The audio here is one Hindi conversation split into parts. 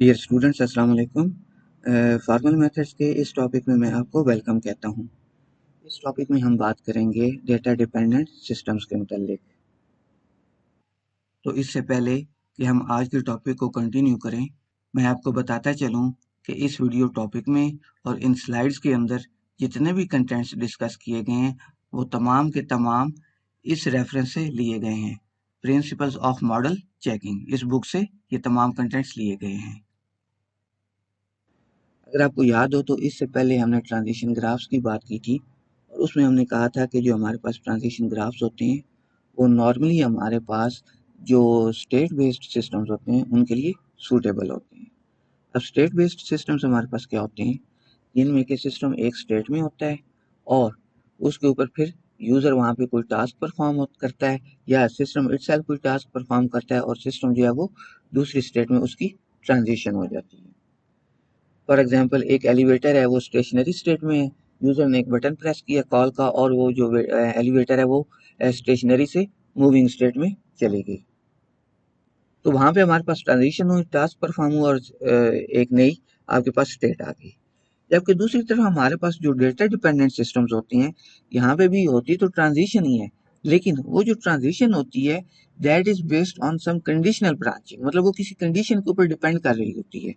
डियर स्टूडेंट्स अस्सलाम वालेकुम। फॉर्मल मेथड्स के इस टॉपिक में मैं आपको वेलकम कहता हूँ। इस टॉपिक में हम बात करेंगे डेटा डिपेंडेंट सिस्टम्स के मुतालिक। तो इससे पहले कि हम आज के टॉपिक को कंटिन्यू करें, मैं आपको बताता चलूँ कि इस वीडियो टॉपिक में और इन स्लाइड्स के अंदर जितने भी कंटेंट्स डिस्कस किए गए हैं वो तमाम के तमाम इस रेफरेंस से लिए गए हैं। प्रिंसिपल्स ऑफ मॉडल चेकिंग, इस बुक से ये तमाम कंटेंट्स लिए गए हैं। अगर आपको याद हो तो इससे पहले हमने ट्रांजिशन ग्राफ्स की बात की थी और उसमें हमने कहा था कि जो हमारे पास ट्रांजिशन ग्राफ्स होते हैं वो नॉर्मली हमारे पास जो स्टेट बेस्ड सिस्टम्स होते हैं उनके लिए सूटेबल होते हैं। अब स्टेट बेस्ड सिस्टम्स हमारे पास क्या होते हैं, जिनमें कि सिस्टम एक स्टेट में होता है और उसके ऊपर फिर यूज़र वहाँ पे कोई टास्क परफॉर्म करता है या सिस्टम इटसेल्फ कोई टास्क परफॉर्म करता है और सिस्टम जो है वो दूसरी स्टेट में उसकी ट्रांजिशन हो जाती है। फॉर एग्जांपल एक एलिवेटर है वो स्टेशनरी स्टेट में है, यूजर ने एक बटन प्रेस किया कॉल का और वो जो एलिवेटर है वो स्टेशनरी से मूविंग स्टेट में चली गई। तो वहां पे हमारे पास ट्रांजिशन हुई, टास्क परफॉर्म हुआ और एक नई आपके पास स्टेट आ गई। जबकि दूसरी तरफ हमारे पास जो डेटा डिपेंडेंट सिस्टम्स होती हैं, यहाँ पे भी होती तो ट्रांजिशन ही है, लेकिन वो जो ट्रांजिशन होती है that is based on some conditional branching, मतलब वो किसी कंडीशन के ऊपर डिपेंड कर रही होती है।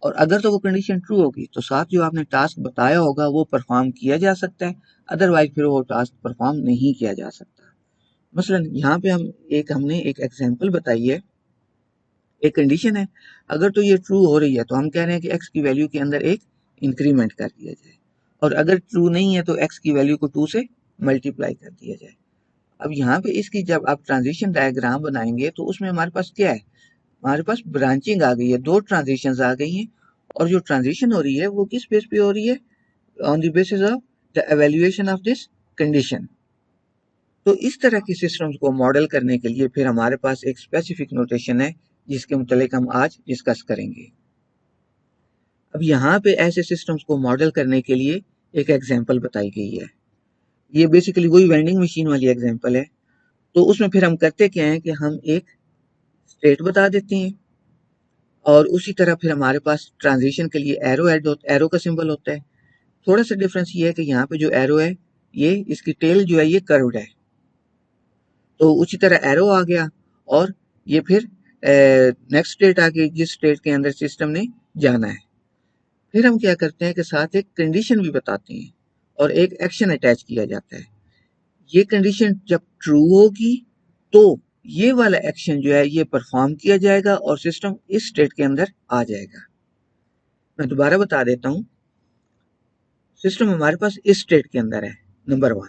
और अगर तो वो कंडीशन ट्रू होगी तो साथ जो आपने टास्क बताया होगा वो परफॉर्म किया जा सकता है, अदरवाइज फिर वो टास्क परफॉर्म नहीं किया जा सकता। मसलन यहाँ पे हमने एक एग्जांपल बताई है, एक कंडीशन है, अगर तो ये ट्रू हो रही है तो हम कह रहे हैं कि एक्स की वैल्यू के अंदर एक इंक्रीमेंट कर दिया जाए और अगर ट्रू नहीं है तो एक्स की वैल्यू को 2 से मल्टीप्लाई कर दिया जाए। अब यहाँ पे इसकी जब आप ट्रांजिशन डायग्राम बनाएंगे तो उसमें हमारे पास क्या है, हमारे पास ब्रांचिंग आ गई है, दो ट्रांजिशंस आ गई हैं और जो ट्रांजिशन हो रही है वो किस बेस पे हो रही है, on the basis of the evaluation of this condition. तो इस तरह के सिस्टम्स को मॉडल करने के लिए फिर हमारे पास एक स्पेसिफिक नोटेशन है जिसके मुतालिक हम आज डिस्कस करेंगे। अब यहाँ पे ऐसे सिस्टम्स को मॉडल करने के लिए एक एग्जांपल बताई गई है। ये बेसिकली वही वेंडिंग मशीन वाली एग्जांपल है। तो उसमें फिर हम करते क्या है कि हम एक स्टेट बता देते हैं और उसी तरह फिर हमारे पास ट्रांजिशन के लिए एरो का सिंबल होता है। थोड़ा सा डिफरेंस ये है कि यहाँ पे जो एरो है ये इसकी टेल जो है ये कर्व्ड है, तो उसी तरह एरो आ गया और ये फिर नेक्स्ट स्टेट आ गई जिस स्टेट के अंदर सिस्टम ने जाना है। फिर हम क्या करते हैं कि साथ एक कंडीशन भी बताते हैं और एक एक्शन अटैच किया जाता है। ये कंडीशन जब ट्रू होगी तो ये वाला एक्शन जो है ये परफॉर्म किया जाएगा और सिस्टम इस स्टेट के अंदर आ जाएगा। मैं दोबारा बता देता हूँ, सिस्टम हमारे पास इस स्टेट के अंदर है, नंबर वन।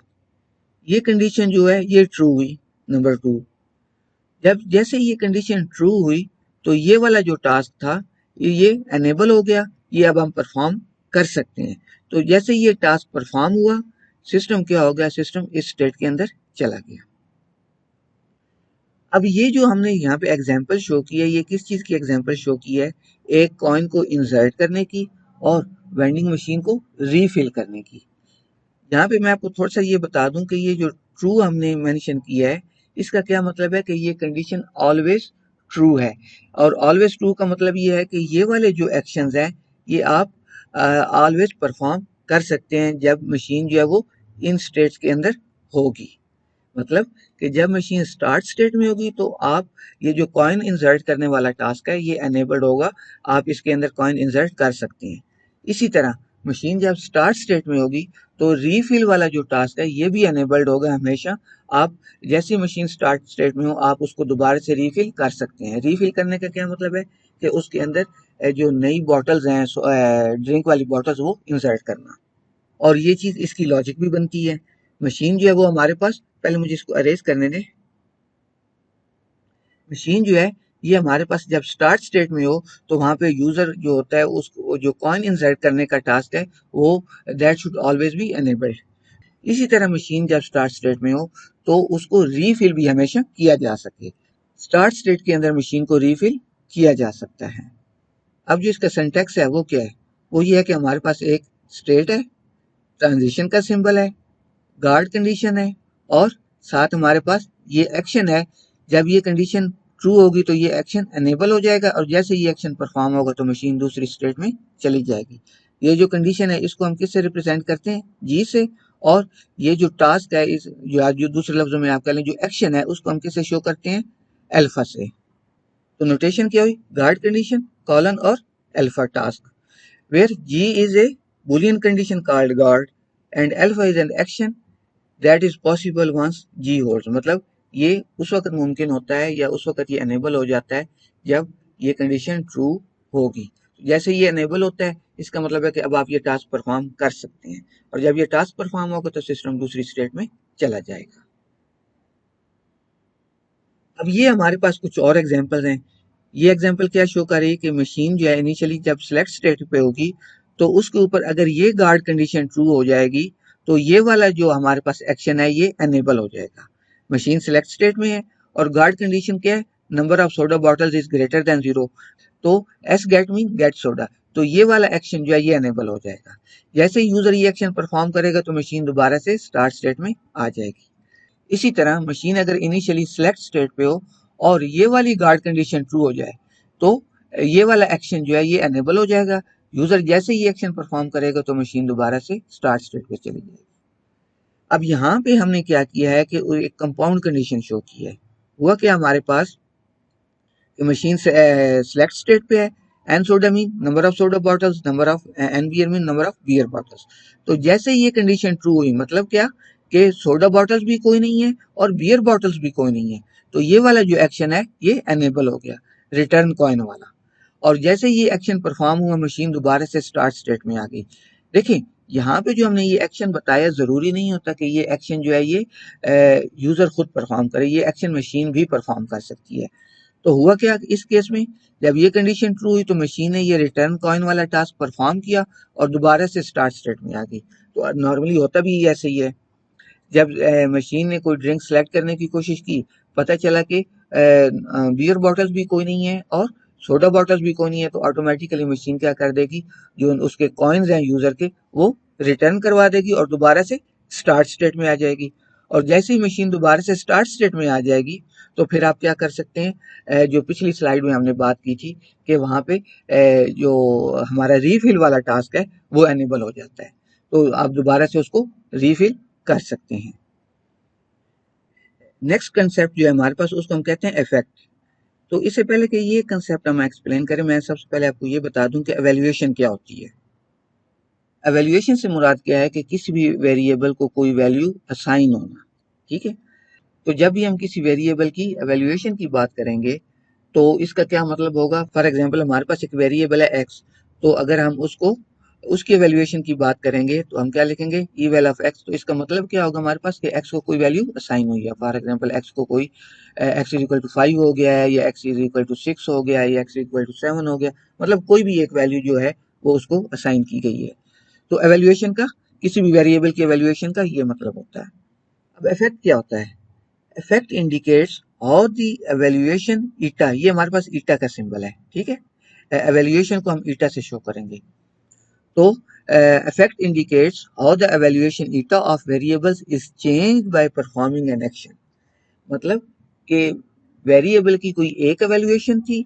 ये कंडीशन जो है ये ट्रू हुई, नंबर टू। जब जैसे ये कंडीशन ट्रू हुई तो ये वाला जो टास्क था ये एनेबल हो गया, ये अब हम परफॉर्म कर सकते हैं। तो जैसे ये टास्क परफॉर्म हुआ सिस्टम क्या हो गया, सिस्टम इस स्टेट के अंदर चला गया। अब ये जो हमने यहाँ पे एग्जांपल शो की है ये किस चीज की एग्जांपल शो की है, एक कॉइन को इंसर्ट करने की और वेंडिंग मशीन को रीफिल करने की। यहाँ पे मैं आपको थोड़ा सा ये बता दूं कि ये जो ट्रू हमने मेंशन किया है इसका क्या मतलब है कि ये कंडीशन ऑलवेज ट्रू है और ऑलवेज ट्रू का मतलब ये है कि ये वाले जो एक्शंस हैं ये आप ऑलवेज परफॉर्म कर सकते हैं जब मशीन जो है वो इन स्टेट्स के अंदर होगी। मतलब कि जब मशीन स्टार्ट स्टेट में होगी तो आप ये जो कॉइन इंसर्ट करने वाला टास्क है ये एनेबल्ड होगा, आप इसके अंदर कॉइन इंसर्ट कर सकते हैं। इसी तरह मशीन जब स्टार्ट स्टेट में होगी तो रीफिल वाला जो टास्क है ये भी एनेबल्ड होगा हमेशा। आप जैसी मशीन स्टार्ट स्टेट में हो आप उसको दोबारा से रीफिल कर सकते हैं। रीफिल करने का क्या मतलब है कि उसके अंदर जो नई बॉटल्स हैं ड्रिंक वाली बॉटल्स वो इंसर्ट करना। और ये चीज इसकी लॉजिक भी बनती है। मशीन जो है वो हमारे पास, पहले मुझे इसको अरेज करने दें। मशीन जो है ये हमारे पास जब स्टार्ट स्टेट में हो तो वहां पे यूजर जो होता है उसको जो कॉइन इंसर्ट करने का टास्क है वो that should always be enabled. इसी तरह मशीन जब स्टार्ट स्टेट में हो तो उसको रीफिल भी हमेशा किया जा सके। स्टार्ट स्टेट के अंदर मशीन को रीफिल किया जा सकता है। अब जो इसका सिंटैक्स है वो क्या है, वो ये है कि हमारे पास एक स्टेट है, ट्रांजिशन का सिंबल है, गार्ड कंडीशन है और साथ हमारे पास ये एक्शन है। जब ये कंडीशन ट्रू होगी तो ये एक्शन एनेबल हो जाएगा, और जैसे ये एक्शन परफॉर्म होगा तो मशीन दूसरी स्टेट में चली जाएगी। ये जो कंडीशन है इसको हम किससे रिप्रेजेंट करते हैं, जी से। और ये जो टास्क है, इस जो दूसरे लफ्जों में आप कह लें जो एक्शन है, उसको हम किससे शो करते हैं, अल्फा से। तो नोटेशन क्या हुई, गार्ड कंडीशन कॉलन और alpha task, where G is a boolean condition called guard and alpha is an action that is possible once g holds। मतलब ये उस वक्त मुमकिन होता है या उस वक्त ये अनेबल हो जाता है जब ये कंडीशन ट्रू होगी। जैसे ये अनेबल होता है इसका मतलब है कि अब आप ये टास्क परफॉर्म कर सकते हैं, और जब ये टास्क परफॉर्म होगा तो सिस्टम दूसरी स्टेट में चला जाएगा। अब ये हमारे पास कुछ और एग्जांपल्स हैं। ये एग्जांपल क्या शो कर रही है कि मशीन जो है इनिशियली जब सिलेक्ट स्टेट पे होगी तो उसके ऊपर अगर ये गार्ड कंडीशन ट्रू हो जाएगी तो ये वाला जो हमारे पास एक्शन है ये एनेबल हो जाएगा। मशीन सिलेक्ट स्टेट में है और गार्ड कंडीशन क्या है, number of soda bottles is greater than 0, तो S get mean get soda, तो ये वाला एक्शन जो है ये एनेबल हो जाएगा। जैसे यूजर ये एक्शन परफॉर्म करेगा तो मशीन दोबारा से स्टार्ट स्टेट में आ जाएगी। इसी तरह मशीन अगर इनिशियली सिलेक्ट स्टेट पे हो और ये वाली गार्ड कंडीशन ट्रू हो जाए तो ये वाला एक्शन जो है ये एनेबल हो जाएगा। यूजर जैसे ही एक्शन परफॉर्म करेगा तो मशीन दोबारा से स्टार्ट स्टेट पे चली जाएगी। अब यहाँ पे हमने क्या किया है कि एक कंपाउंड कंडीशन शो की है। हुआ क्या हमारे पास कि मशीन सेलेक्ट स्टेट पे है, n soda mean number of soda bottles, number of N beer mean number of beer bottles. तो जैसे ये कंडीशन ट्रू हुई मतलब क्या कि सोडा बॉटल्स भी कोई नहीं है और बियर बॉटल्स भी कोई नहीं है, तो ये वाला जो एक्शन है ये एनेबल हो गया, रिटर्न कॉइन वाला। और जैसे ये एक्शन परफॉर्म हुआ मशीन दोबारा से स्टार्ट स्टेट में आ गई। देखें यहाँ पे जो हमने ये एक्शन बताया जरूरी नहीं होता कि ये एक्शन जो है ये यूजर खुद परफॉर्म करे, ये एक्शन मशीन भी परफॉर्म कर सकती है। तो हुआ क्या इस केस में, जब ये कंडीशन ट्रू हुई तो मशीन ने ये रिटर्न कॉइन वाला टास्क परफॉर्म किया और दोबारा से स्टार्ट स्टेट में आ गई। तो नॉर्मली होता भी ऐसे ही है, जब मशीन ने कोई ड्रिंक सेलेक्ट करने की कोशिश की, पता चला कि बियर बॉटल्स भी कोई नहीं है और सोडा बॉटल्स भी कोई नहीं है, तो ऑटोमेटिकली मशीन क्या कर देगी, जो उसके कॉइन्स हैं यूजर के वो रिटर्न करवा देगी और दोबारा से स्टार्ट स्टेट में आ जाएगी। और जैसे ही मशीन दोबारा से स्टार्ट स्टेट में आ जाएगी तो फिर आप क्या कर सकते हैं, जो पिछली स्लाइड में हमने बात की थी कि वहां पे जो हमारा रीफिल वाला टास्क है वो एनेबल हो जाता है, तो आप दोबारा से उसको रीफिल कर सकते हैं। नेक्स्ट कंसेप्ट जो है हमारे पास उसको हम कहते हैं इफेक्ट। तो इससे पहले कि ये कंसेप्ट हम एक्सप्लेन करें, मैं सबसे पहले आपको ये बता दूं कि एवेल्युएशन क्या होती है। एवेल्युएशन से मुराद क्या है कि किसी भी वेरिएबल को कोई वैल्यू असाइन होना, ठीक है। तो जब भी हम किसी वेरिएबल की एवेल्युएशन की बात करेंगे तो इसका क्या मतलब होगा, फॉर एग्जांपल हमारे पास एक वेरिएबल है एक्स, तो अगर हम उसको उसकी एवेल्युएशन की बात करेंगे तो हम क्या लिखेंगे, ई वैल ऑफ एक्स। तो इसका मतलब क्या होगा हमारे पास कि एक्स को कोई वैल्यू असाइन हुई है, फॉर एग्जांपल एक्स को कोई एक्स इज इक्वल टू 5 हो गया है, या एक्स इज इक्वल टू 6 हो गया है, या एक्स इज इक्वल टू 7 हो गया, मतलब कोई भी एक वैल्यू जो है वो उसको असाइन की गई है। तो एवेल्युएशन का, किसी भी वेरिएबल की एवेल्युएशन का ये मतलब होता है। अब इफेक्ट क्या होता है, effect indicates how the evaluation eta, ये हमारे पास ईटा का सिंबल है, ठीक है। एवेल्युएशन को हम ईटा से शो करेंगे। तो effect indicates how the evaluation eta of variables is changed by performing an action. मतलब कि वेरिएबल की कोई एक एवेल्युएशन थी,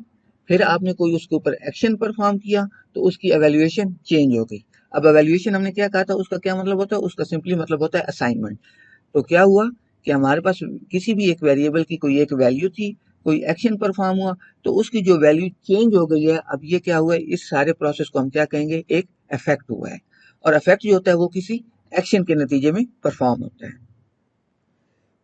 फिर आपने कोई उसके ऊपर एक्शन परफॉर्म किया तो उसकी एवेल्युएशन चेंज हो गई। अब एवेल्युएशन हमने क्या कहा था, उसका क्या मतलब होता है, उसका सिंपली मतलब होता है असाइनमेंट। तो क्या हुआ कि हमारे पास किसी भी एक वेरिएबल की कोई एक वैल्यू थी, कोई एक्शन परफॉर्म हुआ तो उसकी जो वैल्यू चेंज हो गई है, अब ये क्या हुआ है, इस सारे प्रोसेस को हम क्या कहेंगे, एक इफेक्ट हुआ है। और इफेक्ट जो होता है वो किसी एक्शन के नतीजे में परफॉर्म होता है।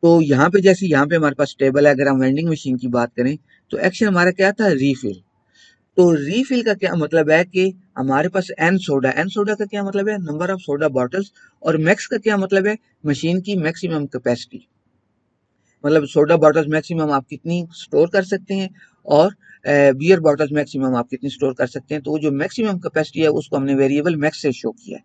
तो यहाँ पे जैसे यहाँ पे हमारे पास टेबल है, अगर हम वेंडिंग मशीन की बात करें तो एक्शन हमारा क्या था, रीफिल। तो रीफिल का क्या मतलब है कि हमारे पास एन सोडा, एन सोडा का क्या मतलब है, नंबर ऑफ सोडा बॉटल्स, और मैक्स का क्या मतलब है, मशीन की मैक्सिमम कैपेसिटी, मतलब सोडा बॉटल्स मैक्सिमम आप कितनी स्टोर कर सकते हैं और बियर बॉटल्स मैक्सिमम आप कितनी स्टोर कर सकते हैं। तो वो जो मैक्सिमम कैपेसिटी है उसको हमने वेरिएबल मैक्स से शो किया है।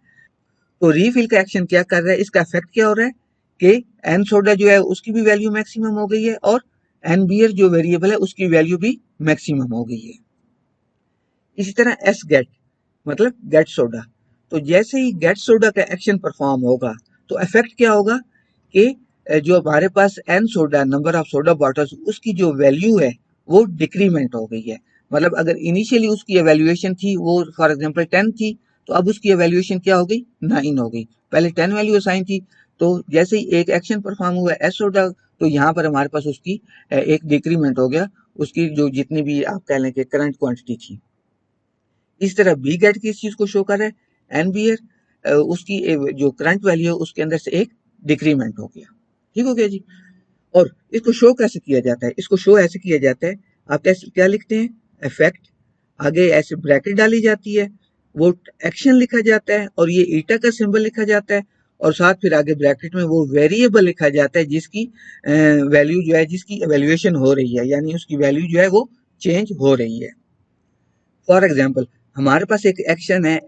तो रीफिल का एक्शन क्या कर रहा है, इसका इफेक्ट क्या हो रहा है कि एन सोडा जो है उसकी भी वैल्यू मैक्सिमम हो गई है और एन बियर जो वेरिएबल है उसकी वैल्यू भी मैक्सिमम हो गई है। इसी तरह एस गेट मतलब गेट सोडा, तो जैसे ही गेट सोडा का एक्शन परफॉर्म होगा तो इफेक्ट क्या होगा कि जो हमारे पास N soda, number of soda bottles, उसकी जो वैल्यू है वो डिक्रीमेंट हो गई है। मतलब अगर इनिशियली उसकी एवेल्युएशन थी वो फॉर एग्जांपल 10 थी, तो अब उसकी एवेल्युएशन क्या हो गई, 9 हो गई। पहले 10 वैल्यू असाइन थी, तो जैसे ही एक एक्शन परफॉर्म हुआ एस सोडा, तो यहाँ पर हमारे पास उसकी एक डिक्रीमेंट हो गया, उसकी जो जितनी भी आप कह लें कि करंट क्वांटिटी थी। इस तरह बी गेट किस चीज को शो कर रहा है, एन बी एर, उसकी जो करंट वैल्यू है उसके अंदर से एक डिक्रीमेंट हो गया। ठीक हो गया जी। और इसको शो कैसे किया जाता है, इसको शो ऐसे किया जाता है, आप कैसे क्या लिखते हैं, इफेक्ट, आगे ऐसे ब्रैकेट डाली जाती है, वो एक्शन लिखा जाता है और ये ईटा का सिंबल लिखा जाता है, और साथ फिर आगे ब्रैकेट में वो वेरिएबल लिखा जाता है जिसकी वैल्यू जो है, जिसकी एवेल्युएशन हो रही है, यानी उसकी वैल्यू जो है वो चेंज हो रही है। फॉर एग्जाम्पल हमारे पास एक एक्शन है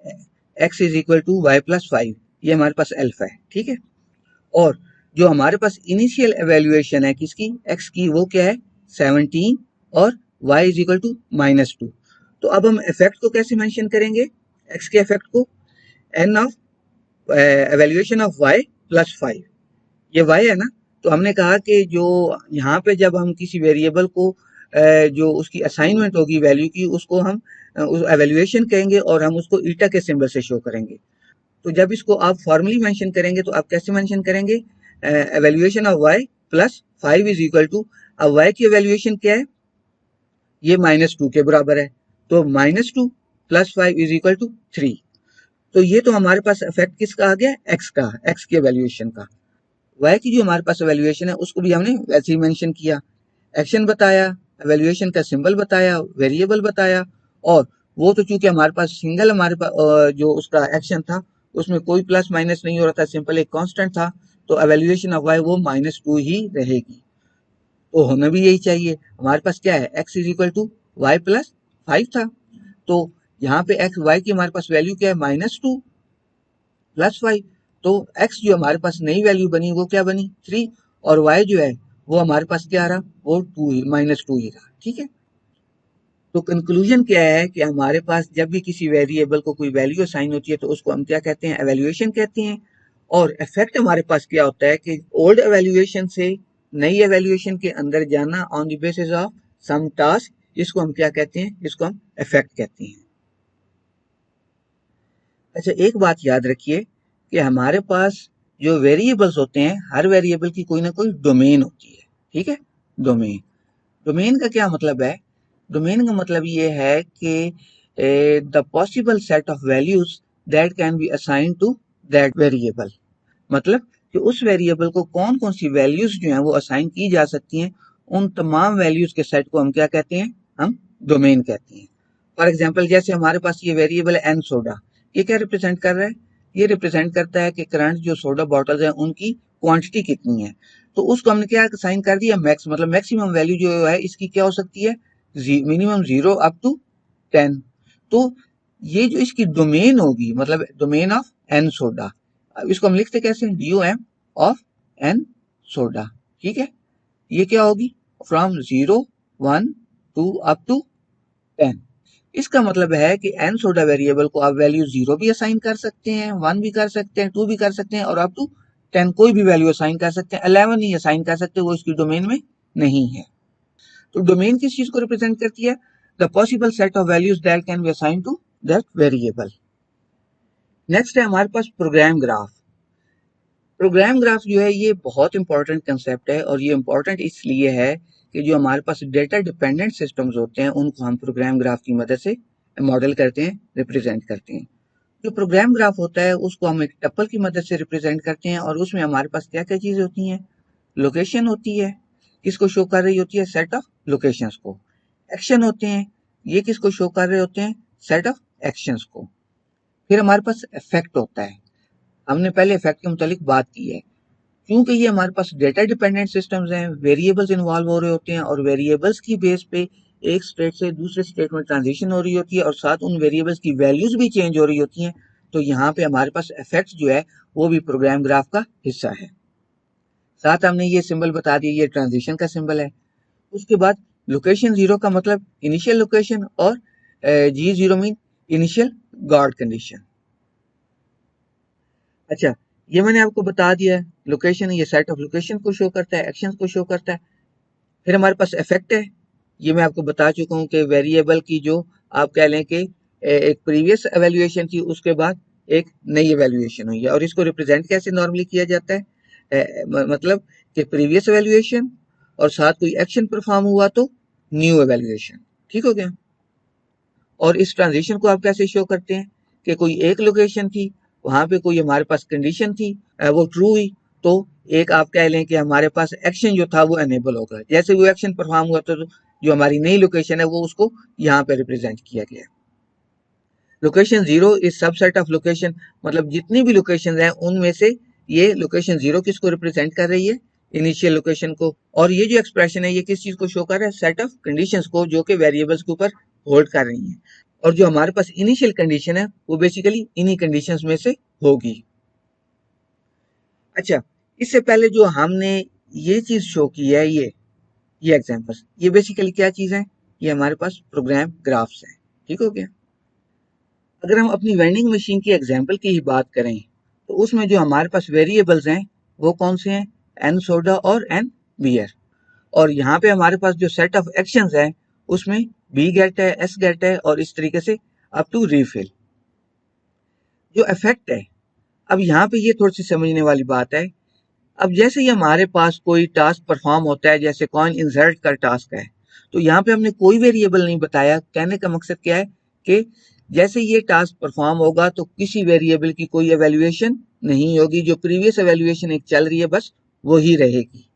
x is equal to y plus 5, ये हमारे पास अल्फा है, ठीक है। और जो हमारे पास इनिशियल एवेल्युएशन है किसकी, एक्स की, वो क्या है 17, और वाई इज इक्वल टू -2। तो अब हम इफेक्ट को कैसे मेंशन करेंगे, एक्स के इफेक्ट को, n of evaluation of y plus 5, ये वाई है ना। तो हमने कहा कि जो यहाँ पे जब हम किसी वेरिएबल को जो उसकी असाइनमेंट होगी वैल्यू की, उसको हम उस एवेल्युएशन कहेंगे और हम उसको ईटा के सिंबल से शो करेंगे। तो जब इसको आप फॉर्मली मेंशन करेंगे तो आप कैसे मेंशन करेंगे, evaluation of y plus 5 is equal to, अब वाई की एवेल्युएशन क्या है, ये -2 के बराबर है, तो -2 प्लस 5 इज इक्वल टू 3। तो ये तो हमारे पास इफेक्ट किसका आ गया, एक्स का, एक्स की एवेल्युएशन का। वाई की जो हमारे पास एवेल्युएशन है उसको भी हमने वैसे ही मेंशन किया, एक्शन बताया, एवेल्युएशन का सिंबल बताया, वेरिएबल बताया, और वो तो चूंकि हमारे पास सिंगल, हमारे पास जो उसका एक्शन था उसमें कोई प्लस माइनस नहीं हो रहा था, सिंपल एक कांस्टेंट था, तो एवेल्युएशन ऑफ वाई वो -2 ही रहेगी। तो होना भी यही चाहिए, हमारे पास क्या है, x is equal to y plus 5 था, तो यहाँ पे एक्स वाई की हमारे पास वैल्यू क्या है, -2 प्लस 5, तो एक्स जो हमारे पास नई वैल्यू बनी वो क्या बनी 3, और वाई जो है वो हमारे पास क्या रहा, वो 2 ही, -2 ही रहा, ठीक है। तो कंक्लूजन क्या है कि हमारे पास जब भी किसी वेरिएबल को कोई वैल्यू असाइन होती है तो उसको हम क्या कहते हैं, एवेल्युएशन कहते हैं। और इफेक्ट हमारे पास क्या होता है कि ओल्ड एवेल्युएशन से नई एवेल्युएशन के अंदर जाना on the basis of some task, इसको हम क्या कहते हैं, इसको हम इफेक्ट कहते हैं। अच्छा एक बात याद रखिए कि हमारे पास जो वेरिएबल्स होते हैं, हर वेरिएबल की कोई ना कोई डोमेन होती है, ठीक है। डोमेन, डोमेन का क्या मतलब है, डोमेन का मतलब ये है कि the possible set of values that can be assign to that variable, मतलब कि उस वेरिएबल को कौन कौन सी वैल्यूज जो हैं वो असाइन की जा सकती हैं, उन तमाम वैल्यूज के सेट को हम क्या कहते हैं, हम डोमेन कहते हैं। फॉर एग्जाम्पल जैसे हमारे पास ये वेरिएबल है एन सोडा, ये क्या रिप्रेजेंट कर रहा है, ये रिप्रेजेंट करता है कि करंट जो सोडा बॉटल्स हैं उनकी क्वांटिटी कितनी है। तो उसको हमने क्या साइन कर दिया, मैक्स, मतलब मैक्सिमम वैल्यू जो है इसकी क्या हो सकती है, मिनिमम 0 अप टू 10। तो ये जो इसकी डोमेन होगी, मतलब डोमेन ऑफ एन सोडा, अब इसको हम लिखते कैसे, DOM ऑफ एन सोडा, ठीक है। ये क्या होगी, फ्रॉम 0 1 2 अप टू 10। इसका मतलब है कि एन सोडा वेरिएबल को आप वैल्यू 0 भी असाइन कर सकते हैं, 1 भी कर सकते हैं, 2 भी कर सकते हैं, और अप टू 10 कोई भी वैल्यू असाइन कर सकते हैं, 11 ही असाइन कर सकते हैं, वो इसकी डोमेन में नहीं है। तो डोमेन किस चीज को रिप्रेजेंट करती है, the possible set of values that can be assign to that variable. Next है हमारे पास प्रोग्राम ग्राफ। प्रोग्राम ग्राफ जो है ये बहुत इंपॉर्टेंट कंसेप्ट है, और ये इंपॉर्टेंट इसलिए है कि जो हमारे पास डेटा डिपेंडेंट सिस्टम्स होते हैं उनको हम प्रोग्राम ग्राफ की मदद से मॉडल करते हैं, रिप्रेजेंट करते हैं। जो प्रोग्राम ग्राफ होता है उसको हम एक टपल की मदद से रिप्रेजेंट करते हैं, और उसमें हमारे पास क्या क्या चीजें होती हैं, लोकेशन होती है, किसको शो कर रही होती है, सेट ऑफ लोकेशंस को। एक्शन होते हैं, ये किसको शो कर रहे होते हैं, सेट ऑफ एक्शंस को। फिर हमारे पास इफेक्ट होता है, हमने पहले इफेक्ट के मुतालिक बात की है। क्योंकि ये हमारे पास डेटा डिपेंडेंट सिस्टम्स हैं, वेरिएबल्स इन्वॉल्व हो रहे होते हैं, और वेरिएबल्स की बेस पे एक स्टेट से दूसरे स्टेट में ट्रांजिशन हो रही होती है, और साथ उन वेरिएबल्स की वैल्यूज भी चेंज हो रही होती हैं। तो यहाँ पे हमारे पास इफेक्ट जो है वो भी प्रोग्राम ग्राफ का हिस्सा है। साथ हमने ये सिंबल बता दिया, ये ट्रांजिशन का सिंबल है। उसके बाद लोकेशन 0 का मतलब इनिशियल लोकेशन, और G0 mean initial guard condition. अच्छा, ये मैंने आपको बता दिया है, लोकेशन ये सेट ऑफ लोकेशन को शो करता है, एक्शन को शो करता है। फिर हमारे पास इफेक्ट है, ये मैं आपको बता चुका हूँ कि वेरिएबल की जो आप कह लें कि एक प्रीवियस एवेल्युएशन थी, उसके बाद एक नई एवेल्युएशन हुई है, और इसको रिप्रेजेंट कैसे नॉर्मली किया जाता है, मतलब कि प्रीवियस एवेल्युएशन और साथ कोई एक्शन परफॉर्म हुआ तो न्यू एवेल्युएशन। ठीक हो गया। और इस ट्रांजिशन को आप कैसे शो करते हैं कि कोई एक लोकेशन थी, वहां पे कोई हमारे पास कंडीशन थी, वो ट्रू हुई, तो एक आप कह लें कि हमारे पास एक्शन जो था वो एनेबल होगा। जैसे वो एक्शन परफॉर्म हुआ तो जो हमारी नई लोकेशन है वो उसको यहाँ पे रिप्रेजेंट किया गया। Location zero is subset of location, मतलब जितनी भी लोकेशन हैं उनमें से ये लोकेशन जीरो किसको रिप्रेजेंट कर रही है, इनिशियल लोकेशन को। और ये जो एक्सप्रेशन है ये किस चीज को शो कर रहा है, सेट ऑफ कंडीशंस को जो कि वेरिएबल्स के ऊपर होल्ड कर रही हैं। और जो हमारे पास इनिशियल कंडीशन है वो बेसिकली इन्हीं कंडीशंस में से होगी। अच्छा, इससे पहले जो हमने ये चीज शो की है, ये एग्जांपल्स, ये बेसिकली क्या चीज है, ये हमारे पास प्रोग्राम ग्राफ्स हैं। ठीक हो गया। अगर हम अपनी वेंडिंग मशीन की एग्जांपल की ही बात करें तो उसमें जो हमारे पास वेरिएबल्स हैं वो कौन से हैं, एन सोडा और एन बियर। और यहाँ पे हमारे पास जो सेट ऑफ एक्शंस है उसमें बी गेट है, एस गेट है, और इस तरीके से अप टू रीफिल। जो इफेक्ट है, अब यहाँ पे ये थोड़ी सी समझने वाली बात है। अब जैसे ही हमारे पास कोई टास्क परफॉर्म होता है, जैसे कॉइन इंसर्ट का टास्क है, तो यहाँ पे हमने कोई वेरिएबल नहीं बताया। कहने का मकसद क्या है कि जैसे ये टास्क परफॉर्म होगा तो किसी वेरिएबल की कोई एवेल्युएशन नहीं होगी, जो प्रीवियस एवेल्युएशन एक चल रही है बस वो ही रहेगी।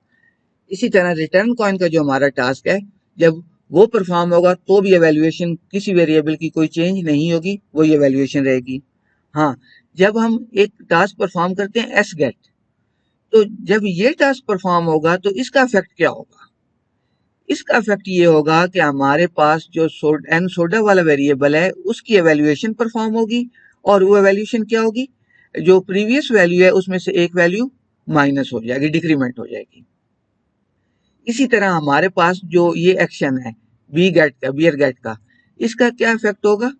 इसी तरह रिटर्न कॉइन का जो हमारा टास्क है, जब वो परफॉर्म होगा तो भी एवेल्युएशन किसी वेरिएबल की कोई चेंज नहीं होगी, वही एवेल्युएशन रहेगी। हाँ, जब हम एक टास्क परफॉर्म करते हैं एस गेट, तो जब ये टास्क परफॉर्म होगा तो इसका इफेक्ट क्या होगा, इसका इफेक्ट ये होगा कि हमारे पास जो एन सोडा वाला वेरिएबल है उसकी एवेल्युएशन परफॉर्म होगी, और वो एवेल्युएशन क्या होगी, जो प्रीवियस वैल्यू है उसमें से एक वैल्यू माइनस हो जाएगी, डिक्रीमेंट हो जाएगी। इसी तरह हमारे पास जो ये एक्शन है बी गेट का, बियर गेट का, इसका क्या इफेक्ट होगा,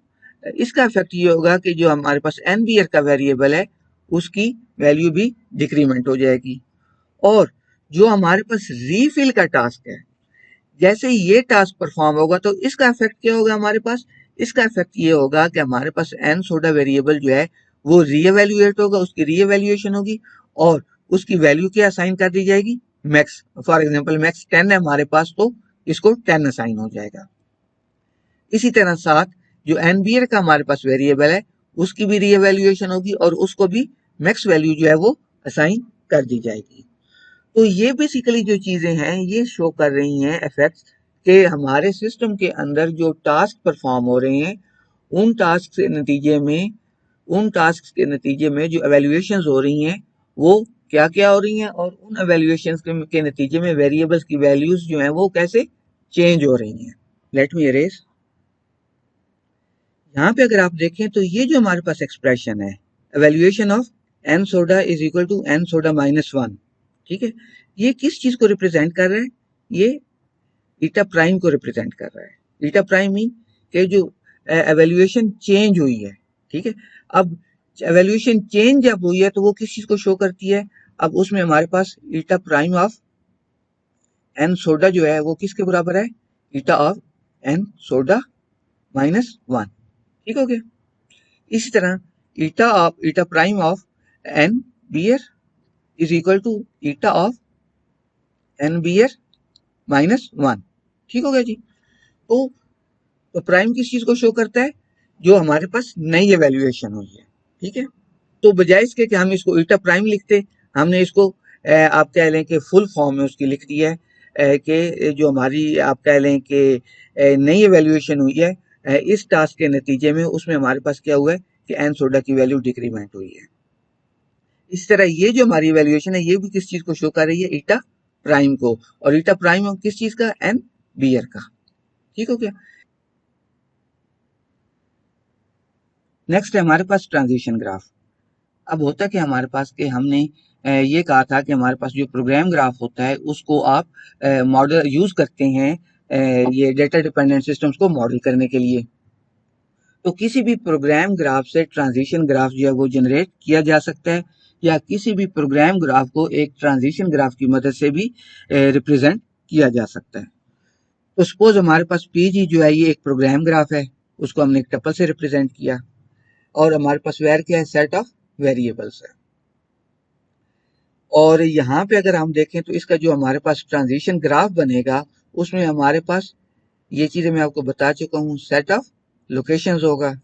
इसका इफेक्ट ये होगा कि जो हमारे पास एन बियर का वेरिएबल है उसकी वैल्यू भी डिक्रीमेंट हो जाएगी। और जो हमारे पास रीफिल का टास्क है, जैसे ये टास्क परफॉर्म होगा तो इसका इफेक्ट क्या होगा हमारे पास, इसका इफेक्ट ये होगा कि हमारे पास एन सोडा वेरिएबल जो है वो रीएवेल्युएट होगा, उसकी रीएवेल्युएशन होगी, और उसकी वैल्यू क्या असाइन कर दी जाएगी, मैक्स। फॉर एग्जांपल मैक्स 10 है हमारे पास, तो इसको 10 असाइन हो जाएगा। इसी तरह साथ जो एन बियर का हमारे पास वेरिएबल है उसकी भी रीएवेल्युएशन होगी, और उसको भी मैक्स वैल्यू जो है वो असाइन कर दी जाएगी। तो ये बेसिकली जो चीजें हैं ये शो कर रही हैं इफेक्ट्स के हमारे सिस्टम के अंदर जो टास्क परफॉर्म हो रहे हैं, उन टास्क के नतीजे में, उन टास्क के नतीजे में जो एवेल्युएशंस हो रही हैं वो क्या क्या हो रही हैं, और उन एवेल्युएशंस के नतीजे में वेरिएबल्स की वैल्यूज जो हैं वो कैसे चेंज हो रही हैं। Let me erase. यहाँ पे अगर आप देखें तो ये जो हमारे पास एक्सप्रेशन है, evaluation of N soda is equal to n soda minus one, ठीक है, ये किस चीज को रिप्रेजेंट कर रहा है, ये ईटा प्राइम को रिप्रेजेंट कर रहा है। ईटा प्राइम मीन के जो एवेल्युएशन चेंज हुई है, ठीक है। अब एवेल्युएशन चेंज जब हुई है तो वो किस चीज को शो करती है, अब उसमें हमारे पास eta prime of N soda जो है वो किसके बराबर है, eta of N soda minus one. ठीक हो गया। इसी तरह eta prime of N beer is equal to eta of N beer minus one. ठीक हो गया जी। तो प्राइम किस चीज को शो करता है, जो हमारे पास नई एवेल्युएशन हुई है। ठीक है। तो बजाय इसके कि हम इसको ईटा प्राइम लिखते, हमने इसको आप कह लें कि फुल फॉर्म में उसकी लिख दी है कि जो हमारी आप कह लें कि नई एवेल्युएशन हुई है इस टास्क के नतीजे में, उसमें हमारे पास क्या हुआ है कि एन सोडा की वैल्यू डिक्रीमेंट हुई है। इस तरह ये जो हमारी वैल्यूएशन है ये भी किस चीज को शो कर रही है, ईटा प्राइम को। और ईटा प्राइम किस चीज का, एन बियर का। ठीक हो गया। नेक्स्ट है हमारे पास ट्रांजिशन ग्राफ। अब होता कि हमारे पास कि हमने ये कहा था कि हमारे पास जो प्रोग्राम ग्राफ होता है उसको आप मॉडल यूज करते हैं ये डेटा डिपेंडेंट सिस्टम्स को मॉडल करने के लिए। तो किसी भी प्रोग्राम ग्राफ से ट्रांजिशन ग्राफ जो है वो जनरेट किया जा सकता है, या किसी भी प्रोग्राम ग्राफ को एक ट्रांजिशन ग्राफ की मदद से भी रिप्रेजेंट किया जा सकता है। तो सपोज हमारे पास पीजी जो है ये एक प्रोग्राम ग्राफ है, उसको हमने एक टपल से रिप्रेजेंट किया, और हमारे पास वेर क्या है, सेट ऑफ वेरिएबल्स है। और यहाँ पे अगर हम देखें तो इसका जो हमारे पास ट्रांजिशन ग्राफ बनेगा, उसमें हमारे पास ये चीजें मैं आपको बता चुका हूँ, सेट ऑफ लोकेशंस होगा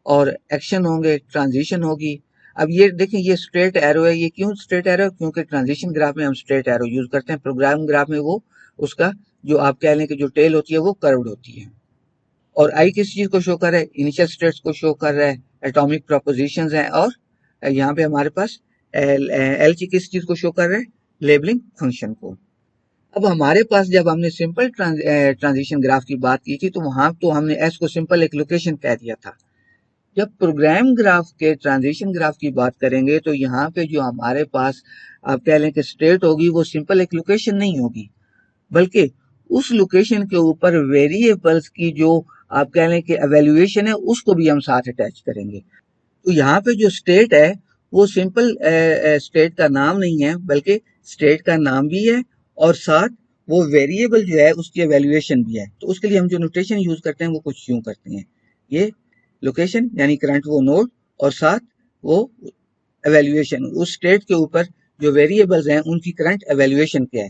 और एक्शन होंगे, ट्रांजिशन होगी। अब ये देखें, ये स्ट्रेट एरो है। ये क्यों स्ट्रेट एरो है? क्योंकि ट्रांजिशन ग्राफ में हम स्ट्रेट एरो यूज करते हैं, प्रोग्राम ग्राफ में वो उसका जो आप कह लें कि जो टेल होती है वो कर्व्ड होती है। और आई किस चीज को शो कर रहा है, इनिशियल स्टेट्स को शो कर रहा है, एटॉमिक प्रोपोजिशंस हैं। और यहाँ पे हमारे पास एल किस चीज को शो कर रहा है, लेबलिंग फंक्शन को। अब हमारे पास जब हमने सिंपल ट्रांजिशन ग्राफ की बात की थी तो वहां तो हमने एस को सिंपल एक लोकेशन कह दिया था। जब प्रोग्राम ग्राफ के ट्रांजिशन ग्राफ की बात करेंगे तो यहाँ पे जो हमारे पास आप कह लें कि स्टेट होगी, वो सिंपल एक लोकेशन नहीं होगी, बल्कि उस लोकेशन के ऊपर वेरिएबल्स की जो आप कह लें कि एवेल्युएशन है, उसको भी हम साथ अटैच करेंगे। तो यहाँ पे जो स्टेट है वो सिंपल स्टेट का नाम नहीं है, बल्कि स्टेट का नाम भी है और साथ वो वेरिएबल जो है उसकी एवेल्युएशन भी है। तो उसके लिए हम जो नोटेशन यूज करते हैं वो कुछ यूं करते हैं, ये लोकेशन यानी करंट वो नोड, और साथ वो एवेल्युएशन, उस स्टेट के ऊपर जो वेरिएबल्स हैं उनकी करंट एवेल्युएशन क्या है।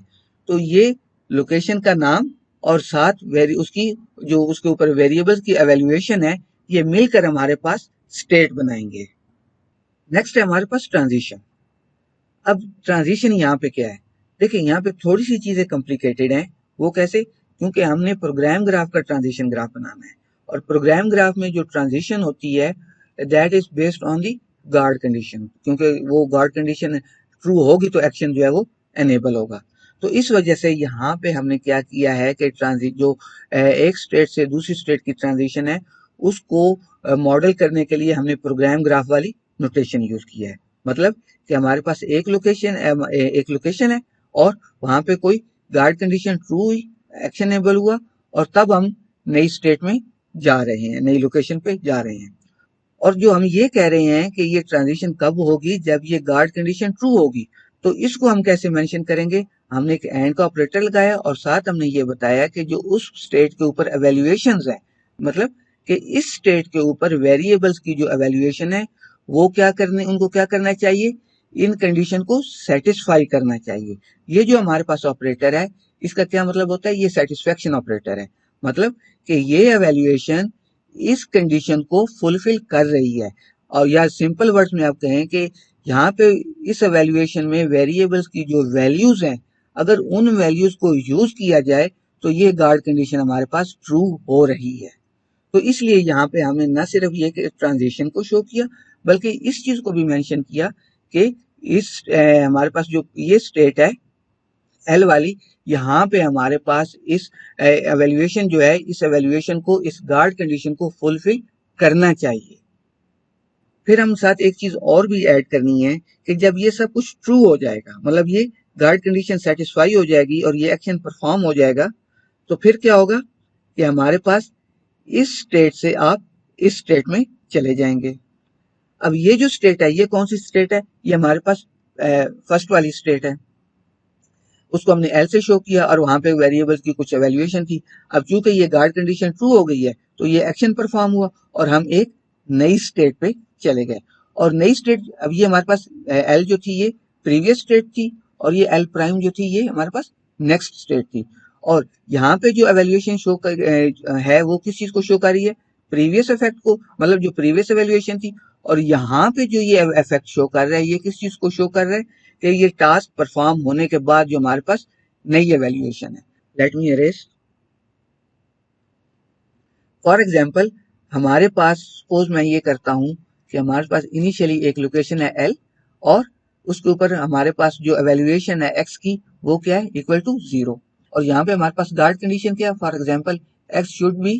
तो ये लोकेशन का नाम और साथ उसकी जो उसके ऊपर वेरिएबल्स की एवेल्युएशन है, ये मिलकर हमारे पास स्टेट बनाएंगे। नेक्स्ट है हमारे पास ट्रांजिशन। अब ट्रांजिशन यहाँ पे क्या है, देखिए यहाँ पे थोड़ी सी चीजें कॉम्प्लिकेटेड हैं। वो कैसे? क्योंकि हमने प्रोग्राम ग्राफ का ट्रांजिशन ग्राफ बनाना है, और प्रोग्राम ग्राफ में जो ट्रांजिशन होती है that is based on the guard condition, क्योंकि वो गार्ड कंडीशन ट्रू होगी तो एक्शन जो है वो एनेबल होगा। तो इस वजह से यहाँ पे हमने क्या किया है कि ट्रांजिट जो एक स्टेट से दूसरी स्टेट की ट्रांजिशन है, उसको मॉडल करने के लिए हमने प्रोग्राम ग्राफ वाली नोटेशन यूज किया है। मतलब कि हमारे पास एक लोकेशन है और वहां पे कोई गार्ड कंडीशन ट्रू हुई, एक्शनेबल हुआ, और तब हम नई स्टेट में जा रहे हैं, नई लोकेशन पे जा रहे हैं। और जो हम ये कह रहे हैं कि ये ट्रांजिशन कब होगी, जब ये गार्ड कंडीशन ट्रू होगी। तो इसको हम कैसे मेंशन करेंगे? हमने एक एंड का ऑपरेटर लगाया और साथ हमने ये बताया कि जो उस स्टेट के ऊपर एवेल्युएशंस है, मतलब कि इस स्टेट के ऊपर वेरिएबल्स की जो एवेल्युएशन है वो उनको क्या करना चाहिए, इन कंडीशन को सेटिस्फाई करना चाहिए। ये जो हमारे पास ऑपरेटर है, इसका क्या मतलब होता है, ये सेटिस्फेक्शन ऑपरेटर है। मतलब कि ये एवेल्युएशन इस कंडीशन को फुलफिल कर रही है। और या सिंपल वर्ड्स में आप कहें कि यहाँ पे इस एवेल्युएशन में वेरिएबल्स की जो वैल्यूज हैं, अगर उन वैल्यूज को यूज किया जाए तो ये गार्ड कंडीशन हमारे पास ट्रू हो रही है। तो इसलिए यहाँ पे हमने न सिर्फ ये ट्रांजिशन को शो किया, बल्कि इस चीज को भी मेंशन किया कि हमारे पास जो ये स्टेट है एल वाली, यहाँ पे हमारे पास इस एवेल्युएशन जो है, इस एवेल्युएशन को, इस गार्ड कंडीशन को फुलफिल करना चाहिए। फिर हम साथ एक चीज और भी ऐड करनी है कि जब ये सब कुछ ट्रू हो जाएगा, मतलब ये गार्ड कंडीशन सेटिस्फाई हो जाएगी और ये एक्शन परफॉर्म हो जाएगा, तो फिर क्या होगा कि हमारे पास इस स्टेट से आप इस स्टेट में चले जाएंगे। अब ये जो स्टेट है, ये कौन सी स्टेट है? ये हमारे पास फर्स्ट वाली स्टेट है। उसको हमने एल से शो किया और वहां पे वेरिएबल्स की कुछ एवेल्युएशन थी। अब चूंकि ये गार्ड कंडीशन ट्रू हो गई है तो ये एक्शन परफॉर्म हुआ और हम एक नई स्टेट पे चले गए। और नई स्टेट, अब ये हमारे पास एल जो थी ये प्रीवियस स्टेट थी, और ये एल प्राइम जो थी ये हमारे पास नेक्स्ट स्टेट थी। और यहाँ पे जो एवेल्युएशन शो कर है वो किस चीज को शो कर रही है? प्रीवियस इफेक्ट को, मतलब जो प्रीवियस एवेल्युएशन थी। और यहाँ पे जो ये इफेक्ट शो कर रहा है, ये किस चीज को शो कर रहा है? कि ये टास्क परफॉर्म होने के बाद जो हमारे पास नई एवेल्युएशन है। Let me arrays. For example, हमारे पास सपोज मैं ये करता हूं कि हमारे पास इनिशियली एक लोकेशन है एल, और उसके ऊपर हमारे पास जो एवेल्युएशन है एक्स की वो क्या है, इक्वल टू 0। और यहाँ पे हमारे पास गार्ड कंडीशन क्या है? For example, x should be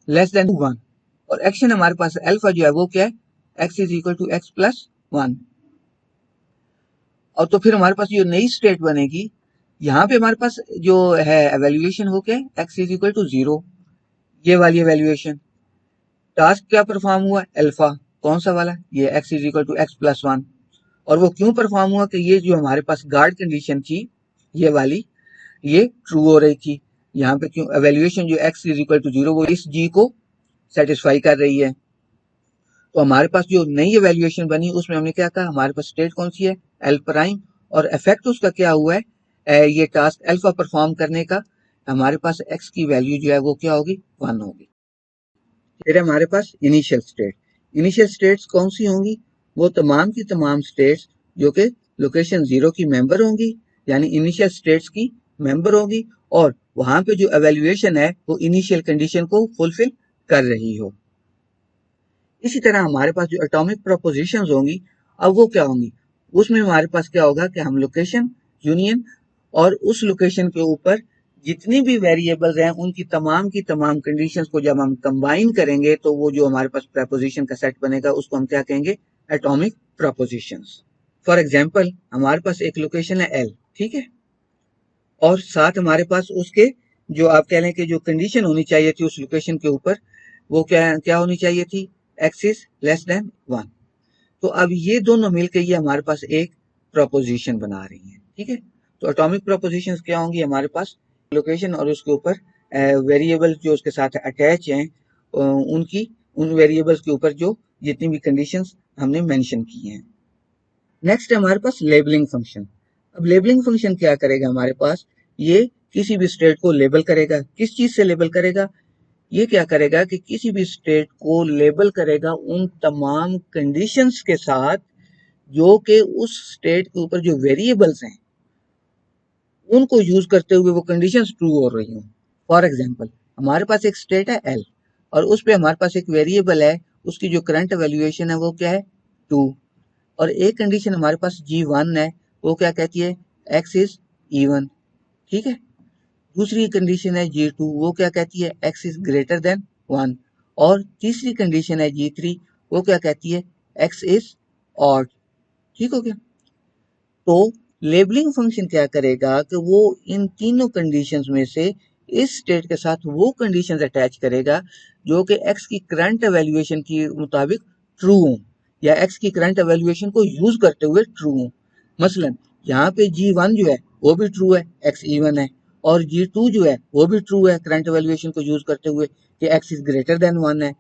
less than 1। और एक्शन हमारे पास अल्फा जो है वो क्या है? X is equal to x plus 1। और तो फिर हमारे पास जो नई स्टेट बनेगी, यहाँ पे हमारे पास जो है एवेल्युएशन वो क्या है? एक्स इज इक्वल टू 0, ये वाली एवेल्युएशन। टास्क क्या परफॉर्म हुआ? अल्फा। कौन सा वाला? ये x is equal to x plus 1। और वो क्यों परफॉर्म हुआ? कि ये जो हमारे पास गार्ड कंडीशन थी ये वाली, ये ट्रू हो रही थी। यहाँ पे क्यों एवेल्यूएशन जो x इज इक्वल टू 0 वो इस g को सेटिस्फाई कर रही है। तो हमारे पास जो नई एवेल्यूएशन बनी उसमें हमने क्या कहा, हमारे पास स्टेट कौन सी है, एल प्राइम, और इफेक्ट उसका क्या हुआ है, ये टास्क अल्फा परफॉर्म करने का, हमारे पास x की वैल्यू जो है वो क्या होगी, 1 होगी। फिर हमारे पास इनिशियल स्टेट्स कौन सी होंगी, वो तमाम की तमाम स्टेट्स जो कि लोकेशन 0 की मेंबर होंगी, यानी इनिशियल स्टेट्स की मेंबर होगी, और वहां पे जो एवेल्यूएशन है वो इनिशियल कंडीशन को फुलफिल कर रही हो। इसी तरह हमारे पास जो एटॉमिक प्रोपोजिशंस होंगी, अब वो क्या होंगी, उसमें हमारे पास क्या होगा कि हम लोकेशन यूनियन और उस लोकेशन के ऊपर जितनी भी वेरिएबल्स हैं उनकी तमाम कंडीशंस को जब हम कंबाइन करेंगे तो वो जो हमारे पास प्रोपोजिशन का सेट बनेगा उसको हम क्या कहेंगे, एटॉमिक प्रोपोजिशंस। फॉर एग्जांपल हमारे पास एक लोकेशन है एल, ठीक है, और साथ हमारे पास उसके जो आप कह लें कि जो कंडीशन होनी चाहिए थी उस लोकेशन के ऊपर, वो क्या क्या होनी चाहिए थी, एक्स इज लेस देन 1। तो अब ये दोनों मिलकर ये हमारे पास एक प्रोपोजिशन बना रही हैं, ठीक है। तो एटॉमिक प्रोपोजिशंस क्या होंगी, हमारे पास लोकेशन और उसके ऊपर वेरिएबल जो उसके साथ अटैच हैं, उनकी उन वेरिएबल्स के ऊपर जो जितनी भी कंडीशंस हमने मेंशन की हैं। नेक्स्ट है हमारे पास लेबलिंग फंक्शन। अब लेबलिंग फंक्शन क्या करेगा, हमारे पास ये किसी भी स्टेट को लेबल करेगा। किस चीज से लेबल करेगा, ये क्या करेगा कि किसी भी स्टेट को लेबल करेगा उन तमाम कंडीशंस के साथ जो कि उस स्टेट के ऊपर जो वेरिएबल्स हैं उनको यूज करते हुए वो कंडीशंस ट्रू हो रही हूँ। फॉर एग्जांपल हमारे पास एक स्टेट है एल और उस पे हमारे पास एक वेरिएबल है, उसकी जो करंट वैल्यूएशन है वो क्या है, 2, और एक कंडीशन हमारे पास G1 है, वो क्या कहती है, x इज इवन, ठीक है। दूसरी कंडीशन है G2, वो क्या कहती है, x इज ग्रेटर देन 1, और तीसरी कंडीशन है G3, वो क्या कहती है, x इज ऑड, ठीक हो गया। तो लेबलिंग फंक्शन क्या करेगा कि वो इन तीनों कंडीशंस में से इस स्टेट के साथ वो कंडीशंस अटैच करेगा जो कि x की करंट एवेल्यूएशन के मुताबिक ट्रू हो, या x की करंट एवेल्यूएशन को यूज करते हुए ट्रू हो। मसलन यहाँ पे G1 जो है वो भी ट्रू है, x इवन है, और G2 जो है वो भी ट्रू है करंट एवेल्यूएशन को यूज करते हुए कि x इज ग्रेटर देन 1 है।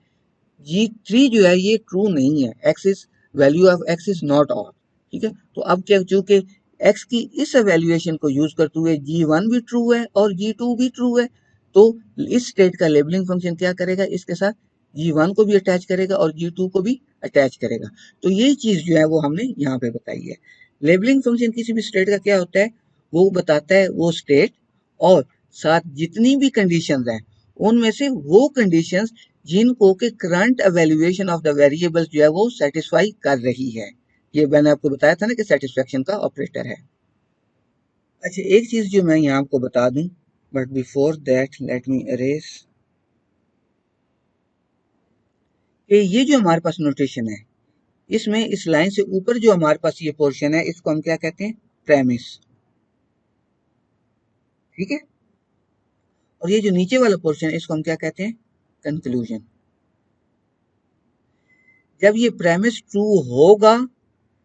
G3 जो है ये ट्रू नहीं है, x is value of x is not odd, ठीक है। तो अब क्या, चूंकि x की इस एवेल्यूएशन को यूज करते हुए G1 भी ट्रू है और G2 भी ट्रू है, तो इस स्टेट का लेबलिंग फंक्शन क्या करेगा, इसके साथ G1 को भी अटैच करेगा और G2 को भी अटैच करेगा। तो ये चीज जो है वो हमने यहाँ पे बताई है। लेबलिंग फंक्शन किसी भी स्टेट का क्या होता है, वो बताता है वो स्टेट और साथ जितनी भी कंडीशंस हैं उनमें से वो कंडीशंस जिनको के current evaluation of the variables जो है वो सेटिस्फाई कर रही है। ये मैंने आपको बताया था ना कि सेटिस्फेक्शन का ऑपरेटर है। अच्छा एक चीज जो मैं यहाँ आपको बता दूं, but before that let me arrays, कि ये जो हमारे पास नोटेशन है इसमें इस लाइन से ऊपर जो हमारे पास ये पोर्शन है इसको हम क्या कहते हैं, प्रेमिस, ठीक है। और ये जो नीचे वाला पोर्शन है इसको हम क्या कहते हैं, कंक्लूजन। जब ये प्रेमिस ट्रू होगा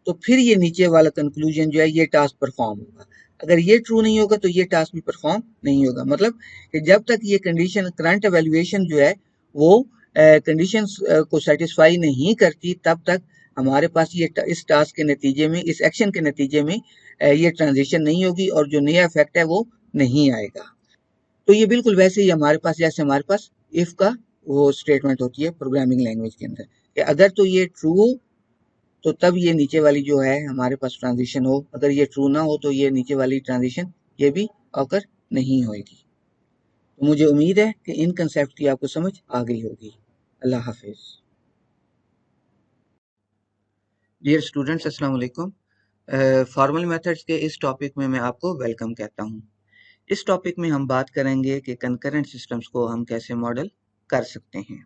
तो फिर ये नीचे वाला कंक्लूजन जो है ये टास्क परफॉर्म होगा। अगर ये ट्रू नहीं होगा तो ये टास्क भी परफॉर्म नहीं होगा। मतलब कि जब तक ये कंडीशन करंट एवेल्यूएशन जो है वो कंडीशंस को सेटिस्फाई नहीं करती तब तक हमारे पास ये इस टास्क के नतीजे में, इस एक्शन के नतीजे में ये ट्रांजिशन नहीं होगी और जो नया इफेक्ट है वो नहीं आएगा। तो ये बिल्कुल वैसे ही हमारे पास जैसे हमारे पास इफ का वो स्टेटमेंट होती है प्रोग्रामिंग लैंग्वेज के अंदर, कि अगर तो ये ट्रू हो तो तब ये नीचे वाली जो है हमारे पास ट्रांजिशन हो, अगर ये ट्रू ना हो तो ये नीचे वाली ट्रांजिशन ये भी ऑकर नहीं होगी। तो मुझे उम्मीद है कि इन कंसेप्ट की आपको समझ आ गई होगी। अल्लाह हाफिज। डियर स्टूडेंट्स, अस्सलाम वालेकुम। फॉर्मल मेथड्स के इस टॉपिक में मैं आपको वेलकम कहता हूँ। इस टॉपिक में हम बात करेंगे कि कंकरेंट सिस्टम्स को हम कैसे मॉडल कर सकते हैं।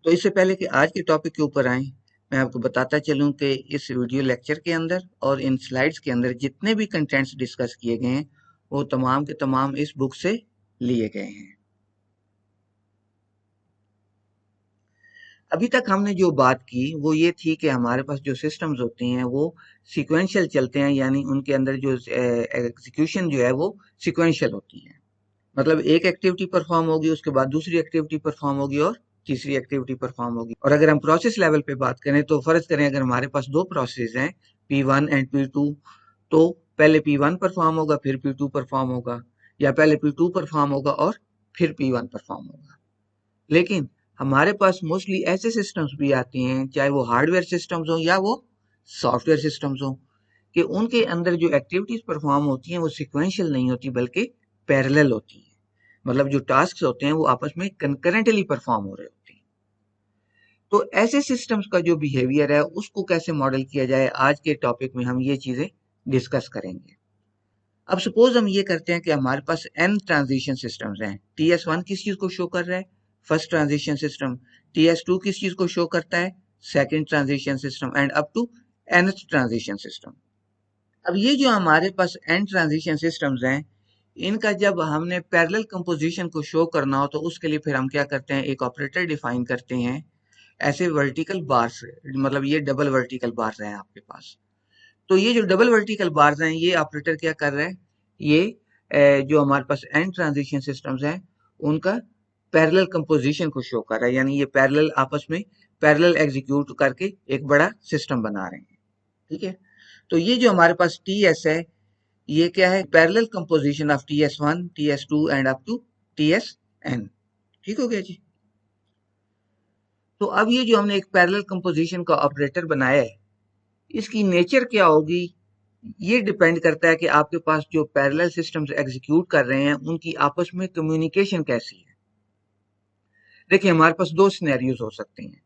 तो इससे पहले कि आज के टॉपिक के ऊपर आए, मैं आपको बताता चलूं कि इस वीडियो लेक्चर के अंदर और इन स्लाइड्स के अंदर जितने भी कंटेंट्स डिस्कस किए गए हैं वो तमाम के तमाम इस बुक से लिए गए हैं। अभी तक हमने जो बात की वो ये थी कि हमारे पास जो सिस्टम्स होते हैं वो सीक्वेंशियल चलते हैं, यानी उनके अंदर जो एग्जीक्यूशन जो है वो सीक्वेंशियल होती है। मतलब एक एक्टिविटी परफॉर्म होगी, उसके बाद दूसरी एक्टिविटी परफॉर्म होगी और तीसरी एक्टिविटी परफॉर्म होगी। और अगर हम प्रोसेस लेवल पे बात करें तो फर्ज करें अगर हमारे पास दो प्रोसेस हैं P1 एंड P2, तो पहले P1 परफॉर्म होगा फिर P2 परफॉर्म होगा, या पहले P2 परफॉर्म होगा और फिर P1 परफॉर्म होगा। लेकिन हमारे पास मोस्टली ऐसे सिस्टम्स भी आते हैं, चाहे वो हार्डवेयर सिस्टम्स हो या वो सॉफ्टवेयर सिस्टम्स हो, कि उनके अंदर जो एक्टिविटीज परफॉर्म होती हैं वो सिक्वेंशियल नहीं होती बल्कि पैरेलल होती हैं। मतलब जो टास्क होते हैं वो आपस में कंकरेंटली परफॉर्म हो रहे होते हैं। तो ऐसे सिस्टम्स का जो बिहेवियर है उसको कैसे मॉडल किया जाए, आज के टॉपिक में हम ये चीजें डिस्कस करेंगे। अब सपोज हम ये करते हैं कि हमारे पास n ट्रांजिशन सिस्टम्स हैं। TS1 किस चीज को शो कर रहा है? First transition system. TS2 किस चीज को शो करता है? Second transition system, and up to nth transition system. अब ये जो हमारे पास n ट्रांजिशन सिस्टम्स हैं, इनका जब हमने पैरेलल कंपोजिशन को शो करना हो तो उसके लिए फिर हम क्या करते हैं, एक ऑपरेटर डिफाइन करते हैं ऐसे वर्टिकल बार्स, मतलब ये डबल वर्टिकल बार्स हैं आपके पास। तो ये जो डबल वर्टिकल बार्स हैं ये ऑपरेटर क्या कर रहा है, ये जो हमारे पास एंड ट्रांजिशन सिस्टम्स हैं उनका पैरेलल कंपोजिशन को शो कर रहा है, यानी ये पैरेलल आपस में पैरेलल एग्जीक्यूट करके एक बड़ा सिस्टम बना रहे हैं। ठीक है, तो ये जो हमारे पास TS है ये क्या है, parallel composition of TS1 TS2 and up to TSN। ठीक हो गया जी। तो अब ये जो हमने एक पैरेलल कंपोजिशन का ऑपरेटर बनाया है, इसकी नेचर क्या होगी, ये डिपेंड करता है कि आपके पास जो पैरेलल सिस्टम्स एग्जीक्यूट कर रहे हैं उनकी आपस में कम्युनिकेशन कैसी है। देखिए हमारे पास दो सिनेरियोज हो सकते हैं।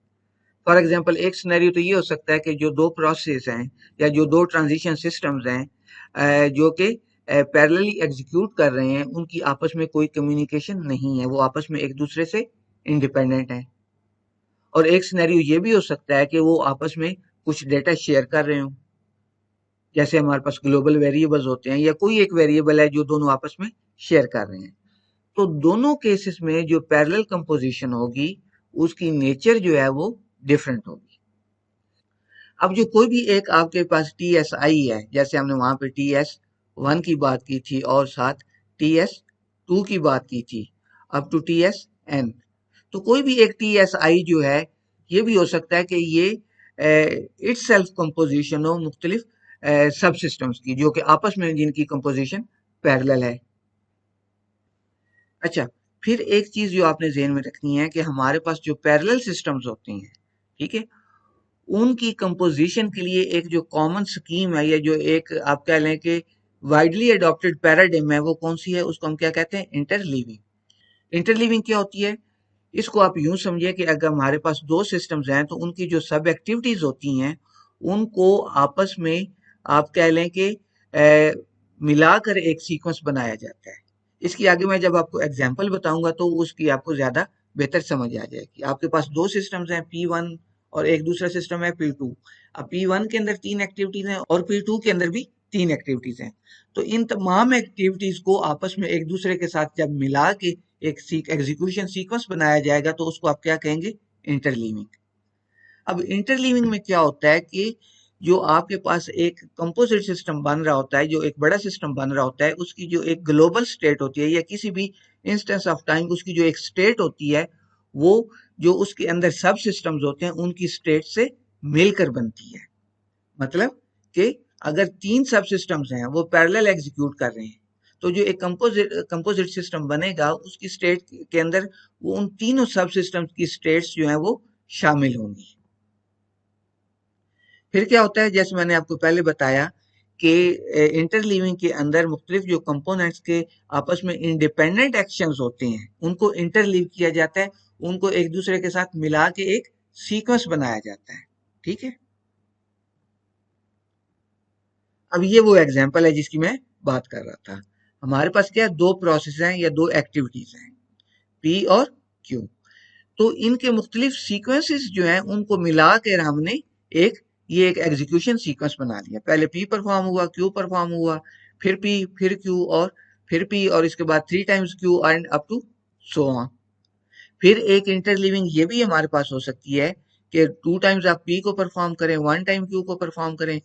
फॉर एग्जांपल एक सिनेरियो तो ये हो सकता है कि जो दो प्रोसेस हैं या जो दो ट्रांजिशन सिस्टम्स हैं जो कि पैरेलली एग्जीक्यूट कर रहे हैं, उनकी आपस में कोई कम्युनिकेशन नहीं है, वो आपस में एक दूसरे से इंडिपेंडेंट है। और एक सिनेरियो ये भी हो सकता है कि वो आपस में कुछ डेटा शेयर कर रहे हो, जैसे हमारे पास ग्लोबल वेरिएबल्स होते हैं या कोई एक वेरिएबल है जो दोनों आपस में शेयर कर रहे हैं। तो दोनों केसेस में जो पैरेलल कंपोजिशन होगी उसकी नेचर जो है वो डिफरेंट होगी। अब जो कोई भी एक आपके पास TSI है, जैसे हमने वहां पे TS1 की बात की थी और साथ TS2 की बात की थी अप टू TSN, तो कोई भी एक TSI जो है ये भी हो सकता है कि ये इट्स सेल्फ कंपोजिशन हो मुख्तलिफ सब सिस्टम्स की, जो कि आपस में जिनकी कंपोजिशन पैरेलल है। अच्छा, फिर एक चीज जो आपने ज़हन में रखनी है कि हमारे पास जो पैरेलल सिस्टम्स होती हैं, ठीक है, उनकी कंपोजिशन के लिए एक जो कॉमन स्कीम है या जो एक आप कह लें कि वाइडली अडॉप्टेड पैराडिम है, वो कौन सी है, उसको हम क्या कहते हैं, इंटरलीविंग। इंटरलीविंग क्या होती है, इसको आप यूं समझिए कि अगर हमारे पास दो सिस्टम्स हैं तो उनकी जो सब एक्टिविटीज होती हैं उनको आपस में आप कह लें कि मिलाकर एक सीक्वेंस बनाया जाता है। इसकी आगे मैं जब आपको एग्जांपल बताऊंगा तो उसकी आपको ज्यादा बेहतर समझ आ जाएगी। आपके पास दो सिस्टम्स हैं P1 और एक दूसरा सिस्टम है P2। अब P1 के अंदर तीन एक्टिविटीज हैं और P2 के अंदर भी तीन एक्टिविटीज हैं। तो इन तमाम एक्टिविटीज को आपस में एक दूसरे के साथ जब मिला के एक एग्जीक्यूशन सीक्वेंस बनाया जाएगा तो उसको आप क्या कहेंगे, इंटरलीविंग। अब इंटरलीविंग में क्या होता है कि जो आपके पास एक कंपोजिट सिस्टम बन रहा होता है, जो एक बड़ा सिस्टम बन रहा होता है, उसकी जो एक ग्लोबल स्टेट होती है या किसी भी इंस्टेंस ऑफ टाइम उसकी जो एक स्टेट होती है, वो जो उसके अंदर सब सिस्टम्स होते हैं उनकी स्टेट से मिलकर बनती है। मतलब कि अगर तीन सब सिस्टम्स हैं वो पैरेलल एग्जीक्यूट कर रहे हैं, तो जो एक कंपोजिट सिस्टम बनेगा उसकी स्टेट के अंदर वो उन तीनों सब सिस्टम्स की स्टेट्स जो हैं वो शामिल होंगी। फिर क्या होता है, जैसे मैंने आपको पहले बताया कि इंटरलीविंग के अंदर मुख्तलिफ जो कंपोनेंट्स के आपस में इंडिपेंडेंट एक्शंस होते हैं उनको इंटरलीव किया जाता है, उनको एक दूसरे के साथ मिला के एक सीक्वेंस बनाया जाता है। ठीक है, अब ये वो एग्जांपल है जिसकी मैं बात कर रहा था। हमारे पास क्या है, दो प्रोसेस हैं या दो एक्टिविटीज हैं P और Q। तो इनके मुख्तलिफ सीक्वेंसेस जो हैं उनको मिला कर हमने एक ये एक एग्जीक्यूशन सीक्वेंस बना लिया। पहले P परफॉर्म हुआ, Q परफॉर्म हुआ, फिर P, फिर Q और फिर P और इसके बाद 3 times Q and up to so on. फिर एक इंटरलीविंग ये भी हमारे पास हो सकती है कि 2 टाइम्स आप P को परफॉर्म करें, 1 टाइम Q को परफॉर्म करें,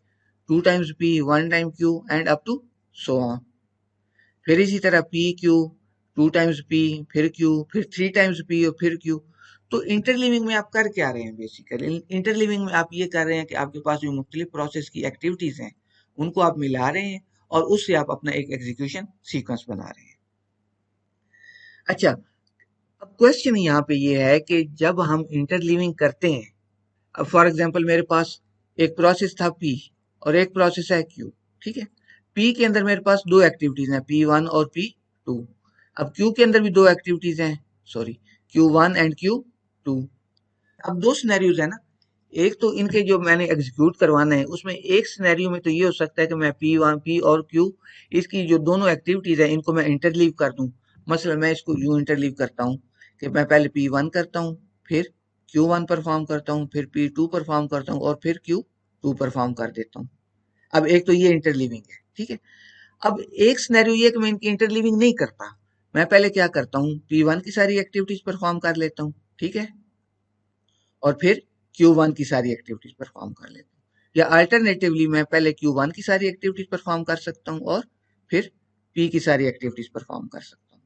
2 times P, 1 time Q and up to so on. फिर इसी तरह P Q, 2 टाइम्स P, फिर Q, फिर 3 टाइम्स P और फिर Q। तो इंटरलीविंग में आप कर क्या रहे हैं? बेसिकली इंटरलीविंग में आप ये कर रहे हैं कि आपके पास जो मुख्तलिफ प्रोसेस की एक्टिविटीज हैं उनको आप मिला रहे हैं और उससे आप अपना एक एग्जीक्यूशन सीक्वेंस बना रहे हैं। अच्छा, अब क्वेश्चन यहाँ पे ये है कि जब हम इंटरलीविंग करते हैं, अब फॉर एग्जांपल मेरे पास एक प्रोसेस था P और एक प्रोसेस है Q, ठीक है। P के अंदर मेरे पास दो एक्टिविटीज हैं, P1 और P2। अब Q के अंदर भी दो एक्टिविटीज हैं, सॉरी, Q1 एंड Q2। अब दो सिनेरियोज है ना, एक तो इनके जो मैंने एग्जीक्यूट करवाना है उसमें एक सिनेरियो में तो ये हो सकता है कि मैं P1 P और Q, इसकी जो दोनों एक्टिविटीज है इनको मैं इंटरलीव कर दूं। मसलन मैं इसको यूं इंटरलीव करता हूं कि मैं पहले P1 करता हूं, फिर Q1 परफॉर्म करता हूं, फिर P2 परफॉर्म करता हूं और फिर Q2 परफॉर्म कर देता हूं। अब एक तो ये इंटरलीविंग है, ठीक है। अब एक सिनेरियो ये कि मैं इनकी इंटरलीविंग नहीं करता, मैं पहले क्या करता हूं, P1 की सारी एक्टिविटीज परफॉर्म कर लेता हूं, ठीक है, और फिर Q1 की सारी एक्टिविटीज परफॉर्म कर लेता हूँ। या अल्टरनेटिवली मैं पहले Q1 की सारी एक्टिविटीज परफॉर्म कर सकता हूँ और फिर P की सारी एक्टिविटीज परफॉर्म कर सकता हूँ।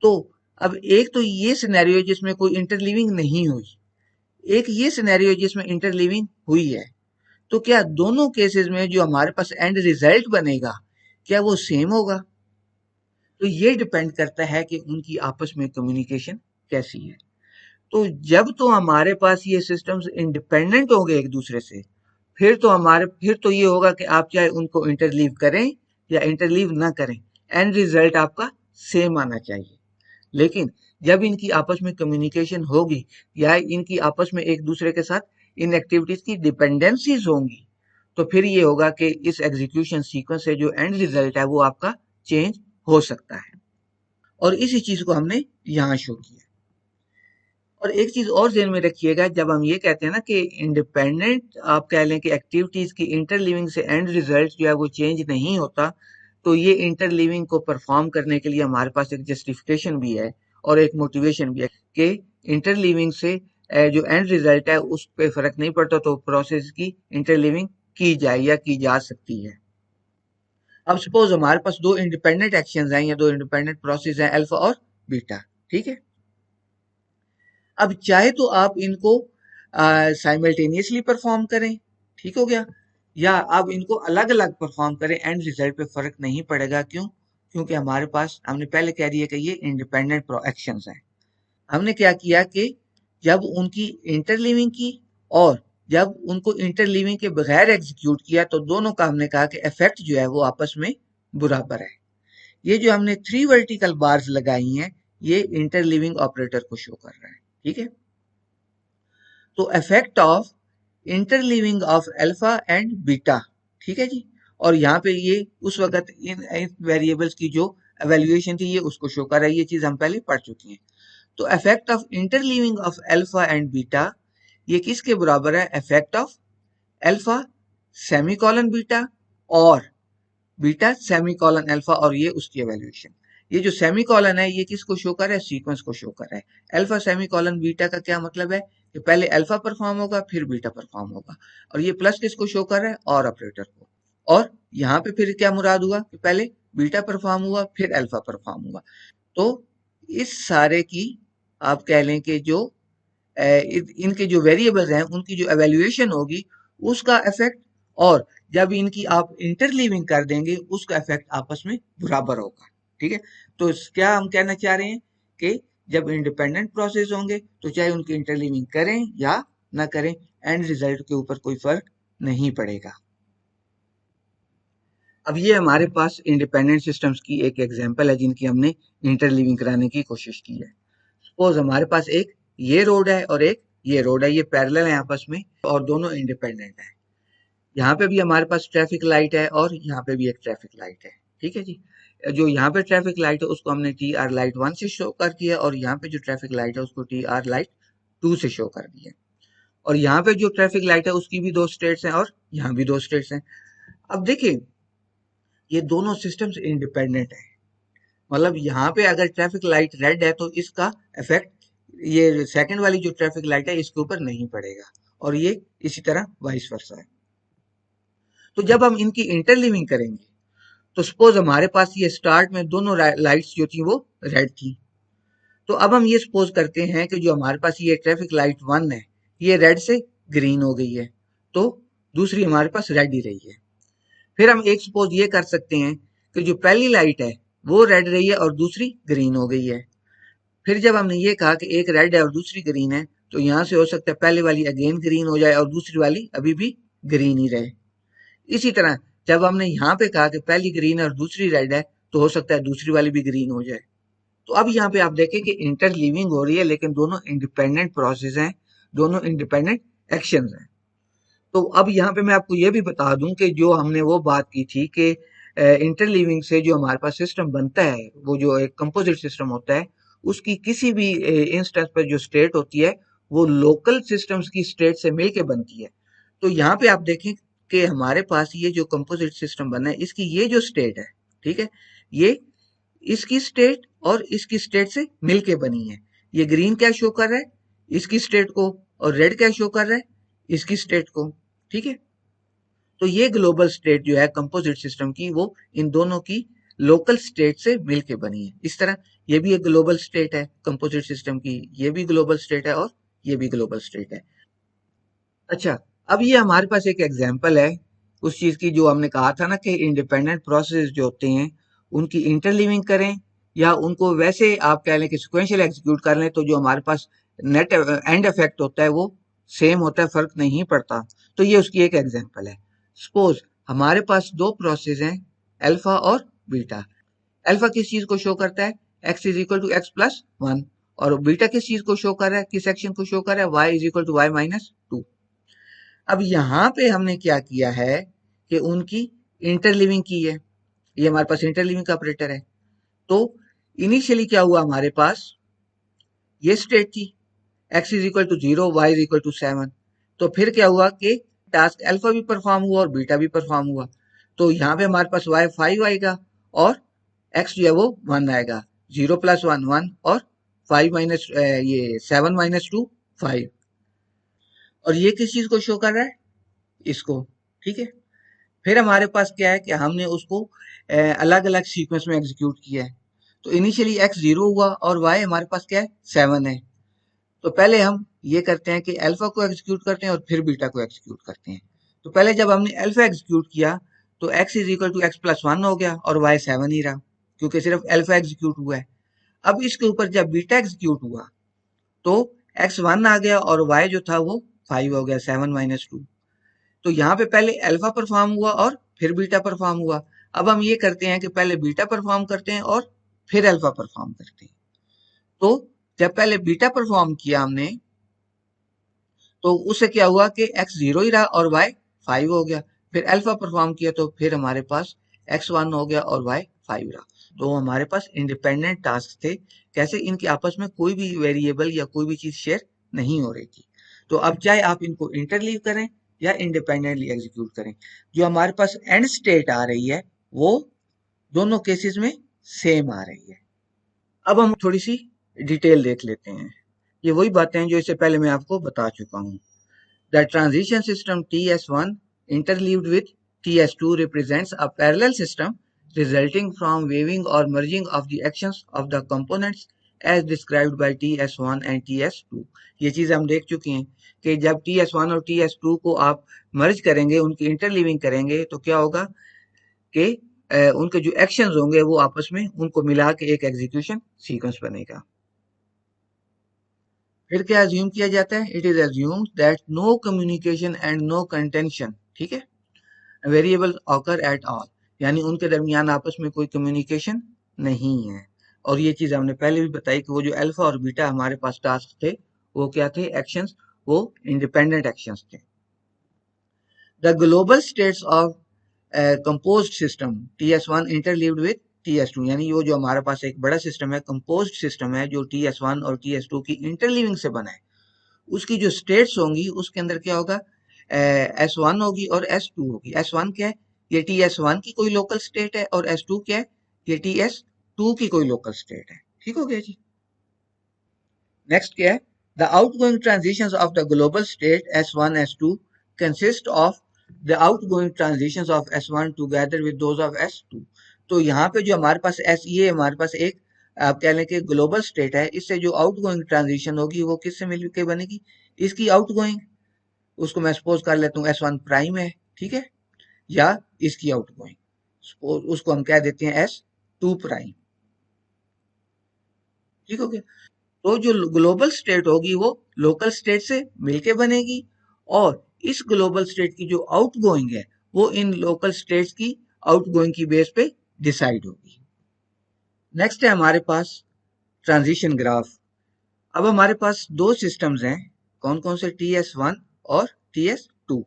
तो अब एक तो ये सिनेरियो है जिसमें कोई इंटरलीविंग नहीं हुई, एक ये सिनेरियो जिसमें इंटरलीविंग हुई है। तो क्या दोनों केसेस में जो हमारे पास एंड रिजल्ट बनेगा क्या वो सेम होगा? तो ये डिपेंड करता है कि उनकी आपस में कम्युनिकेशन कैसी है। तो जब तो हमारे पास ये सिस्टम्स इंडिपेंडेंट होंगे एक दूसरे से, फिर तो ये होगा कि आप चाहे उनको इंटरलीव करें या इंटरलीव ना करें, एंड रिजल्ट आपका सेम आना चाहिए। लेकिन जब इनकी आपस में कम्युनिकेशन होगी या इनकी आपस में एक दूसरे के साथ इन एक्टिविटीज की डिपेंडेंसीज होंगी, तो फिर ये होगा कि इस एग्जीक्यूशन सीक्वेंस से जो एंड रिजल्ट है वो आपका चेंज हो सकता है। और इसी चीज को हमने यहाँ शो किया। और एक चीज और ध्यान में रखिएगा, जब हम ये कहते हैं ना कि इंडिपेंडेंट आप कह लें कि एक्टिविटीज की इंटरलीविंग से एंड रिजल्ट जो है वो चेंज नहीं होता, तो ये इंटरलीविंग को परफॉर्म करने के लिए हमारे पास एक जस्टिफिकेशन भी है और एक मोटिवेशन भी है कि इंटरलीविंग से जो एंड रिजल्ट है उस पर फर्क नहीं पड़ता, तो प्रोसेस की इंटरलीविंग की जाए या की जा सकती है। अब सपोज हमारे पास दो इंडिपेंडेंट एक्शन हैं या दो इंडिपेंडेंट प्रोसेस हैं, अल्फा और बीटा, ठीक है। अब चाहे तो आप इनको साइमल्टेनियसली परफॉर्म करें, ठीक हो गया, या आप इनको अलग अलग परफॉर्म करें, एंड रिजल्ट पे फर्क नहीं पड़ेगा। क्यों? क्योंकि हमारे पास हमने पहले कह दिया कि ये इंडिपेंडेंट एक्शंस हैं। हमने क्या किया कि जब उनकी इंटरलीविंग की और जब उनको इंटरलीविंग के बगैर एग्जीक्यूट किया तो दोनों का हमने कहा कि इफेक्ट जो है वो आपस में बराबर है। ये जो हमने 3 वर्टिकल बार्स लगाई हैं ये इंटरलीविंग ऑपरेटर को शो कर रहा है, ठीक है। तो effect of interleaving of alpha and beta, ठीक है जी। और यहाँ पे ये उस वक्त इन वेरिएबल्स की जो एवेल्युएशन थी ये उसको शो कर रहा है, ये चीज हम पहले पढ़ चुके हैं। तो effect of interleaving of alpha and beta ये किसके बराबर है? Effect of alpha semicolon beta और बीटा सेमीकोलन अल्फा, और ये उसकी एवेल्युएशन। ये जो सेमीकोलन है ये किसको शो कर रहा है? सीक्वेंस को शो कर रहा है। अल्फा सेमीकोलन बीटा का क्या मतलब है कि पहले अल्फा परफॉर्म होगा फिर बीटा परफॉर्म होगा, और ये प्लस किसको शो कर रहा है? और ऑपरेटर को। और यहाँ पे फिर क्या मुराद हुआ कि पहले बीटा परफॉर्म हुआ फिर अल्फा परफॉर्म हुआ। तो इस सारे की आप कह लें कि जो इनके जो वेरिएबल्स हैं उनकी जो एवेल्युएशन होगी उसका इफेक्ट, और जब इनकी आप इंटरलीविंग कर देंगे उसका इफेक्ट आपस में बराबर होगा, ठीक है। तो क्या हम कहना चाह रहे हैं कि जब इंडिपेंडेंट प्रोसेस होंगे तो चाहे उनकी इंटरलीविंग करें या ना करें, एंड रिजल्ट के ऊपर कोई फर्क नहीं पड़ेगा। अब ये हमारे पास इंडिपेंडेंट सिस्टम्स की एक एग्जांपल है जिनकी हमने इंटरलीविंग कराने की कोशिश की है। सपोज हमारे पास एक ये रोड है और एक ये रोड है, ये पैरेलल है आपस में और दोनों इंडिपेंडेंट है। यहाँ पे भी हमारे पास ट्रैफिक लाइट है और यहाँ पे भी एक ट्रैफिक लाइट है, ठीक है जी। जो यहाँ पे ट्रैफिक लाइट है उसको हमने टी आर लाइट 1 से शो कर दिया और यहाँ पे जो ट्रैफिक लाइट है उसको टी आर लाइट 2 से शो कर दिया। और यहाँ पे जो ट्रैफिक लाइट है उसकी भी दो स्टेट्स हैं और यहाँ भी दो स्टेट्स हैं। अब देखिए ये दोनों सिस्टम्स इंडिपेंडेंट है, मतलब यहाँ पे अगर ट्रैफिक लाइट रेड है तो इसका इफेक्ट ये सेकंड वाली जो ट्रैफिक लाइट है इसके ऊपर नहीं पड़ेगा, और ये इसी तरह वाइस वर्सा है। तो जब हम इनकी इंटरलीविंग करेंगे तो सपोज हमारे पास ये स्टार्ट में दोनों लाइट्स जो थी वो रेड थी, तो अब हम ये सपोज करते हैं कि जो हमारे पास ये ट्रैफिक लाइट 1 है ये रेड से ग्रीन हो गई है, तो दूसरी हमारे पास रेड ही रही है। फिर हम एक सपोज ये कर सकते हैं कि जो पहली लाइट है वो रेड रही है और दूसरी ग्रीन हो गई है। फिर जब हमने ये कहा कि एक रेड है और दूसरी ग्रीन है, तो यहां से हो सकता है पहले वाली अगेन ग्रीन हो जाए और दूसरी वाली अभी भी ग्रीन ही रहे। इसी तरह जब हमने यहाँ पे कहा कि पहली ग्रीन है और दूसरी रेड है, तो हो सकता है दूसरी वाली भी ग्रीन हो जाए। तो अब यहाँ पे आप देखें कि इंटरलीविंग हो रही है, लेकिन दोनों इंडिपेंडेंट प्रोसेस हैं, दोनों इंडिपेंडेंट एक्शंस हैं। तो अब यहाँ पे मैं आपको ये भी बता दूं कि जो हमने वो बात की थी कि इंटरलीविंग से जो हमारे पास सिस्टम बनता है, वो जो एक कंपोजिट सिस्टम होता है, उसकी किसी भी इंस्टेंस पर जो स्टेट होती है वो लोकल सिस्टम्स की स्टेट से मिलके बनती है। तो यहाँ पे आप देखें कि हमारे पास ये जो कंपोजिट सिस्टम बना है इसकी ये जो स्टेट है, ठीक है, ये इसकी स्टेट और इसकी स्टेट से मिलके बनी है। ये ग्रीन क्या शो कर रहा है, इसकी स्टेट को, और रेड क्या शो कर रहा है, इसकी स्टेट को, ठीक है। तो ये ग्लोबल स्टेट जो है कंपोजिट सिस्टम की, वो इन दोनों की लोकल स्टेट से मिलके बनी है। इस तरह ये भी एक ग्लोबल स्टेट है कंपोजिट सिस्टम की, ये भी ग्लोबल स्टेट है और ये भी ग्लोबल स्टेट है। अच्छा, अब ये हमारे पास एक एग्जाम्पल है उस चीज की जो हमने कहा था ना कि इंडिपेंडेंट प्रोसेस जो होते हैं उनकी इंटरलीविंग करें या उनको वैसे आप कह लें कि सिक्वेंशियल एग्जीक्यूट कर लें, तो जो हमारे पास नेट एंड इफेक्ट होता है वो सेम होता है, फर्क नहीं पड़ता। तो ये उसकी एक एग्जाम्पल है। सपोज हमारे पास दो प्रोसेस हैं, अल्फा और बीटा। अल्फा किस चीज को शो करता है, x is equal to x plus one, और बीटा किस चीज को शो कर रहा है, किस एक्शन को शो कर रहा है, y is equal to y minus two. अब यहाँ पे हमने क्या किया है कि उनकी इंटरलिविंग की है, ये हमारे पास इंटरलिविंग का ऑपरेटर है। तो इनिशियली क्या हुआ, हमारे पास ये स्टेट थी x is equal to 0, y is equal to 7। तो फिर क्या हुआ कि टास्क अल्फा भी परफॉर्म हुआ और बीटा भी परफॉर्म हुआ। तो यहाँ पे हमारे पास y 5 आएगा और x जो है वो 1 आएगा। 0 प्लस 1 1 और 5 माइनस ये 7 माइनस 2 5। और ये किस चीज को शो कर रहा है, इसको, ठीक है। फिर हमारे पास क्या है कि हमने उसको अलग अलग सीक्वेंस में एग्जीक्यूट किया है। तो इनिशियली x 0 हुआ और y हमारे पास क्या है 7 है। तो पहले हम ये करते हैं कि अल्फा को एग्जीक्यूट करते हैं और फिर बीटा को एग्जीक्यूट करते हैं। तो पहले जब हमने अल्फा एग्जीक्यूट किया तो x is equal to x plus one हो गया और y 7 ही रहा, क्योंकि सिर्फ अल्फा एग्जीक्यूट हुआ है। अब इसके ऊपर जब बीटा एग्जीक्यूट हुआ तो x 1 आ गया और y जो था वो 5 हो गया, 7 माइनस 2। तो यहाँ पे पहले अल्फा परफॉर्म हुआ और फिर बीटा परफॉर्म हुआ। अब हम ये करते हैं कि पहले बीटा परफॉर्म करते हैं और फिर अल्फा परफॉर्म करते हैं। तो जब पहले बीटा परफॉर्म किया हमने तो उससे क्या हुआ कि x 0 ही रहा और y 5 हो गया। फिर अल्फा परफॉर्म किया तो फिर हमारे पास x 1 हो गया और y 5 रहा। तो हमारे पास इंडिपेंडेंट टास्क थे, कैसे इनके आपस में कोई भी वेरिएबल या कोई भी चीज शेयर नहीं हो रही थी। तो अब चाहे आप इनको इंटरलीव करें या इंडिपेंडेंटली एग्जीक्यूट करें, जो हमारे पास एंड स्टेट आ रही है वो दोनों केसेस में सेम आ रही है। अब हम थोड़ी सी डिटेल देख लेते हैं। ये वही बातें हैं जो इससे पहले मैं आपको बता चुका हूँ। The transition system TS1 interleaved with TS2 represents a parallel system resulting from weaving or merging of the actions of the components as described by TS1 and TS2। ये चीज हम देख चुके हैं कि जब TS1 और TS2 को आप मर्ज करेंगे, उनकी इंटरलीविंग करेंगे, तो क्या होगा कि उनके जो एक्शंस होंगे वो आपस में उनको मिला के एक एग्जीक्यूशन सीक्वेंस बनेगा। फिर क्या अज्यूम किया जाता है, it is assumed that no communication and no contention, ठीक है, वेरिएबल ऑकर एट ऑल, यानी उनके दरमियान आपस में कोई कम्युनिकेशन नहीं है। और ये चीज हमने पहले भी बताई कि वो जो अल्फा और बीटा हमारे पास टास्क थे वो क्या थे, एक्शंस, वो इंडिपेंडेंट एक्शंस थे। The global states of composed system TS1 interleaved with TS2, यानी वो जो हमारे पास एक बड़ा सिस्टम है, कंपोज्ड सिस्टम है, जो TS1 और TS2 की इंटरलीविंग से बना है, उसकी जो स्टेट्स होंगी उसके अंदर क्या होगा, S1 होगी और S2 होगी। S1 क्या है, ये TS1 की कोई लोकल स्टेट है, और S2 क्या है, ये TS2 टू की कोई लोकल स्टेट है। ठीक हो गया जी। नेक्स्ट क्या है, the outgoing transitions of the global state S1 S2 consist of the outgoing transitions of S1 together with those of S2। तो यहाँ पे जो हमारे पास एस ये हमारे पास एक आप कह लें कि ग्लोबल स्टेट है, इससे जो आउटगोइंग ट्रांजिशन होगी वो किससे मिलकर बनेगी, इसकी आउटगोइंग, उसको मैं सपोज कर लेता हूँ S1 प्राइम है, ठीक है, या इसकी आउटगोइंग उसको हम कह देते हैं S2 प्राइम। ठीक हो गया। तो जो ग्लोबल स्टेट होगी वो लोकल स्टेट से मिलके बनेगी, और इस ग्लोबल स्टेट की जो आउटगोइंग है वो इन लोकल स्टेट्स की आउटगोइंग की बेस पे डिसाइड होगी। नेक्स्ट है हमारे पास ट्रांजिशन ग्राफ। अब हमारे पास दो सिस्टम्स हैं, कौन कौन से, TS1 और TS2।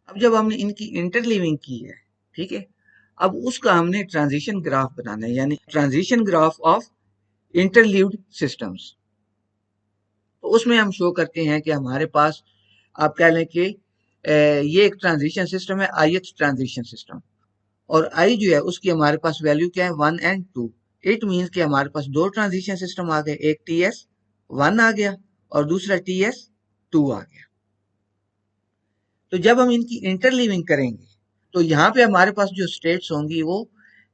अब जब हमने इनकी इंटरलीविंग की है, ठीक है, अब उसका हमने ट्रांजिशन ग्राफ बनाना है, यानी transition graph of interleaved systems. तो उसमें हम शो करते हैं कि हमारे पास आप कह लें कि ये एक ट्रांजिशन सिस्टम है, ith ट्रांजिशन सिस्टम, और I जो है उसकी हमारे पास वैल्यू क्या है, 1 और 2। इट मीन्स कि हमारे पास दो ट्रांजिशन सिस्टम आ गए, एक TS1 आ गया और दूसरा TS2 आ गया। तो जब हम इनकी इंटरलीविंग करेंगे तो यहाँ पे हमारे पास जो स्टेट्स होंगी वो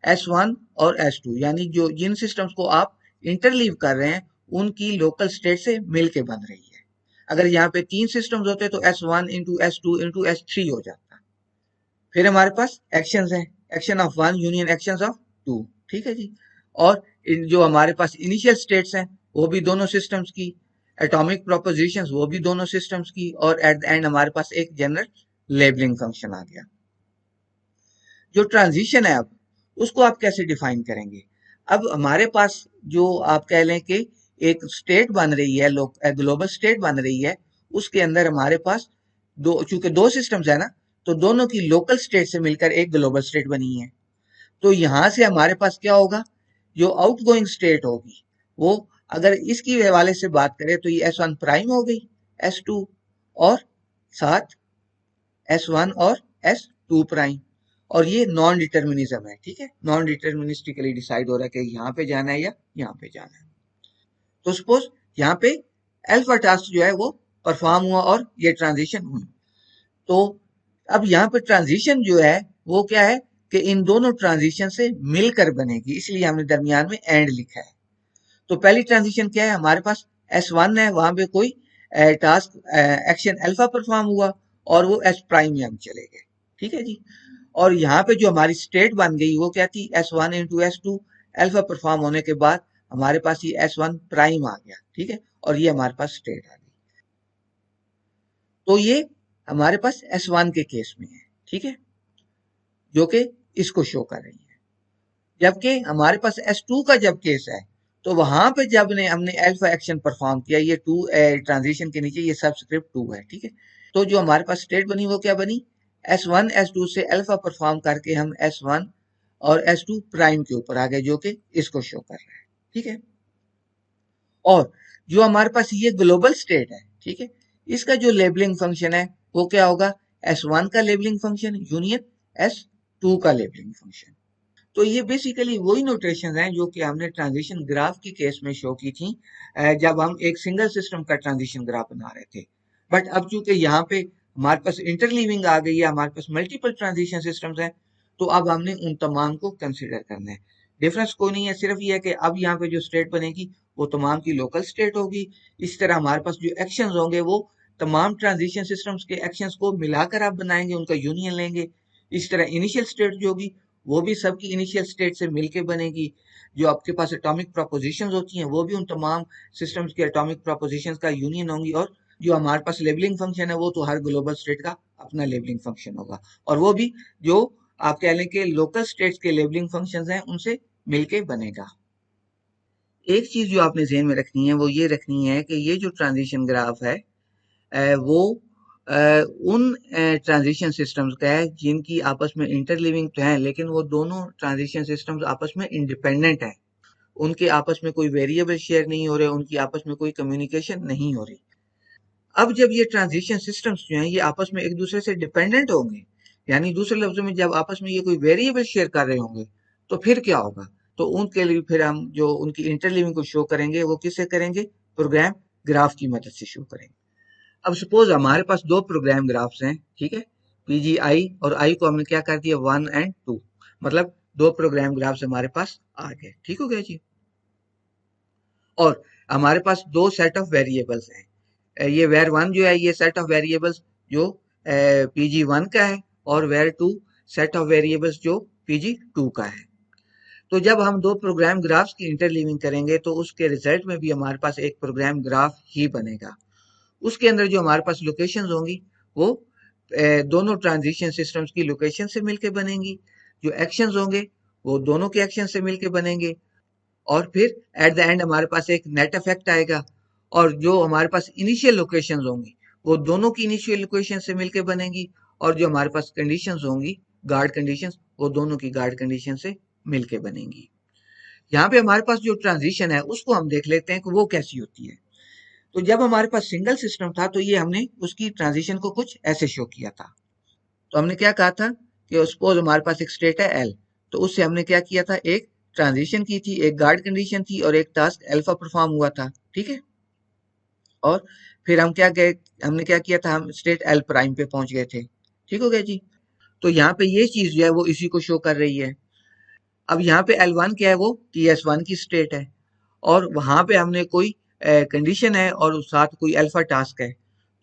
S1 और S2, यानी जो जिन सिस्टम्स को आप इंटरलीव कर रहे हैं उनकी लोकल स्टेट से मिलके बन रही है। अगर यहाँ पे तीन सिस्टम्स होते तो S1 into S2 into S3 हो जाता। फिर हमारे पास एक्शंस हैं, action of one union actions of two, ठीक है जी। और जो हमारे पास इनिशियल स्टेट्स हैं वो भी दोनों सिस्टम्स की, एटॉमिक प्रोपोजिशंस वो भी दोनों सिस्टम्स की, और एट द एंड हमारे पास एक जनरल लेबलिंग फंक्शन आ गया। जो ट्रांजिशन है अब उसको आप कैसे डिफाइन करेंगे। अब हमारे पास जो आप कह लें कि एक स्टेट बन रही है, ग्लोबल स्टेट बन रही है, उसके अंदर हमारे पास दो, चूंकि दो सिस्टम्स है ना, तो दोनों की लोकल स्टेट से मिलकर एक ग्लोबल स्टेट बनी है। तो यहां से हमारे पास क्या होगा, जो आउटगोइंग स्टेट होगी वो, अगर इसकी हवाले से बात करें तो ये S1 प्राइम हो गई, S2 और साथ S1 और S2 प्राइम, और ये नॉन डिटर्मिनिज्म है, ठीक है, नॉन डिटर्मिनिस्टिकली डिसाइड हो रहा है कि यहाँ पे जाना है या यहाँ पे जाना है। तो सपोज यहाँ पे अल्फा टास्क जो है वो परफॉर्म हुआ और ये ट्रांजिशन हुई। तो अब यहाँ पे ट्रांजिशन जो है वो क्या है कि इन दोनों ट्रांजिशन से मिलकर बनेगी, इसलिए हमने दरमियान में एंड लिखा है। तो पहली ट्रांजिशन क्या है, हमारे पास S1 है, वहां पे कोई टास्क एक्शन अल्फा परफॉर्म हुआ और वो S प्राइम में हम चले गए, ठीक है जी। और यहाँ पे जो हमारी स्टेट बन गई वो क्या थी, S1 into S2, alpha perform होने के बाद हमारे पास ये S1 प्राइम आ गया, ठीक है, और ये हमारे पास स्टेट आ गई। तो ये हमारे पास S1 के केस में है, ठीक है, जो कि इसको शो कर रही है। जबकि हमारे पास S2 का जब केस है तो वहां पे जब हमने अल्फा एक्शन परफॉर्म किया, ये टू ट्रांजिशन के नीचे ये सबस्क्रिप्ट 2 है, ठीक है। तो जो हमारे पास स्टेट बनी वो क्या बनी, S1 S2 से अल्फा परफॉर्म करके हम S1 और S2 प्राइम के ऊपर आ गए, जो कि इसको शो कर रहा है, ठीक है। और जो हमारे पास ये ग्लोबल स्टेट है, ठीक है, इसका जो लेबलिंग फंक्शन है वो क्या होगा, S1 का लेबलिंग फंक्शन यूनियन S2 का लेबलिंग फंक्शन। तो ये बेसिकली वही नोटेशन हैं जो कि हमने ट्रांजिशन ग्राफ की केस में शो की थी, जब हम एक सिंगल सिस्टम का ट्रांजिशन ग्राफ बना रहे थे। बट अब चूंकि यहाँ पे हमारे पास इंटरलीविंग आ गई है, हमारे पास मल्टीपल ट्रांजिशन सिस्टम्स हैं, तो अब हमने उन तमाम को कंसिडर करना है। डिफरेंस कोई नहीं है, सिर्फ ये है कि अब यहाँ पे जो स्टेट बनेगी वो तमाम की लोकल स्टेट होगी। इस तरह हमारे पास जो एक्शन होंगे वो तमाम ट्रांजिशन सिस्टम्स के एक्शंस को मिलाकर आप बनाएंगे, उनका यूनियन लेंगे। इस तरह इनिशियल स्टेट जो होगी वो भी सबकी इनिशियल स्टेट से मिलके बनेगी। जो आपके पास एटॉमिक प्रोपोजिशंस होती हैं वो भी उन तमाम सिस्टम्स के एटॉमिक प्रोपोजिशंस का यूनियन होंगी। और जो हमारे पास लेबलिंग फंक्शन है वो तो हर ग्लोबल स्टेट का अपना लेबलिंग फंक्शन होगा, और वो भी जो आप कह लें कि लोकल स्टेट्स के लेबलिंग फंक्शंस हैं उनसे मिलके बनेगा। एक चीज जो आपने ध्यान में रखनी है वो ये रखनी है कि ये जो ट्रांजिशन ग्राफ है वो उन ट्रांजिशन सिस्टम्स का है जिनकी आपस में इंटरलिविंग तो है, लेकिन वो दोनों ट्रांजिशन सिस्टम्स आपस में इंडिपेंडेंट है, उनके आपस में कोई वेरिएबल शेयर नहीं हो रहे, उनकी आपस में कोई कम्युनिकेशन नहीं हो रही। अब जब ये ट्रांजिशन सिस्टम्स जो हैं ये आपस में एक दूसरे से डिपेंडेंट होंगे, यानी दूसरे लफ्जों में जब आपस में ये कोई वेरिएबल शेयर कर रहे होंगे, तो फिर क्या होगा, तो उनके लिए फिर हम जो उनकी इंटरलीविंग को शो करेंगे वो किससे करेंगे, प्रोग्राम ग्राफ की मदद से शो करेंगे। अब सपोज हमारे पास दो प्रोग्राम ग्राफ्स हैं, ठीक है, पीजीआई और आई को हमने क्या कर दिया 1 और 2, मतलब दो प्रोग्राम ग्राफ्स हमारे पास आ गए, ठीक हो गया जी। और हमारे पास दो सेट ऑफ वेरिएबल्स हैं, ये वेर वन जो है ये सेट ऑफ वेरिएबल्स जो पीजी वन का है, और var two set of variables जो पीजी टू का है। तो जब हम दो प्रोग्राम ग्राफ्स की इंटरलीविंग करेंगे तो उसके रिजल्ट में भी हमारे पास एक प्रोग्राम ग्राफ ही बनेगा। उसके अंदर जो हमारे पास लोकेशंस होंगी वो दोनों ट्रांजिशन सिस्टम्स की लोकेशन से मिलके बनेंगी, जो एक्शंस होंगे वो दोनों के एक्शन से मिलके बनेंगे, और फिर एट द एंड हमारे पास एक नेट इफेक्ट आएगा, और जो हमारे पास इनिशियल लोकेशंस होंगी वो दोनों की इनिशियल लोकेशन से मिलके बनेंगी, और जो हमारे पास कंडीशंस होंगी गार्ड कंडीशंस वो दोनों की गार्ड कंडीशन से मिलके बनेंगी। यहाँ पे हमारे पास जो ट्रांजिशन है उसको हम देख लेते हैं कि वो कैसी होती है। तो जब हमारे पास सिंगल सिस्टम था तो ये हमने उसकी ट्रांजिशन को कुछ ऐसे शो किया था। तो हमने क्या कहा था कि सपोज हमारे पास एक स्टेट है एल, तो उससे हमने क्या किया था, एक ट्रांजिशन की थी, एक गार्ड कंडीशन थी और एक टास्क अल्फा परफॉर्म हुआ था, ठीक है। और फिर हम क्या गए, हमने क्या किया था, हम स्टेट एल प्राइम पे पहुंच गए थे, ठीक हो गया जी। तो यहाँ पे ये चीज जो है वो इसी को शो कर रही है। अब यहाँ पे एल वन क्या है, वो टी एस वन की स्टेट है, और वहां पे हमने कोई कंडीशन है और साथ कोई अल्फा टास्क है।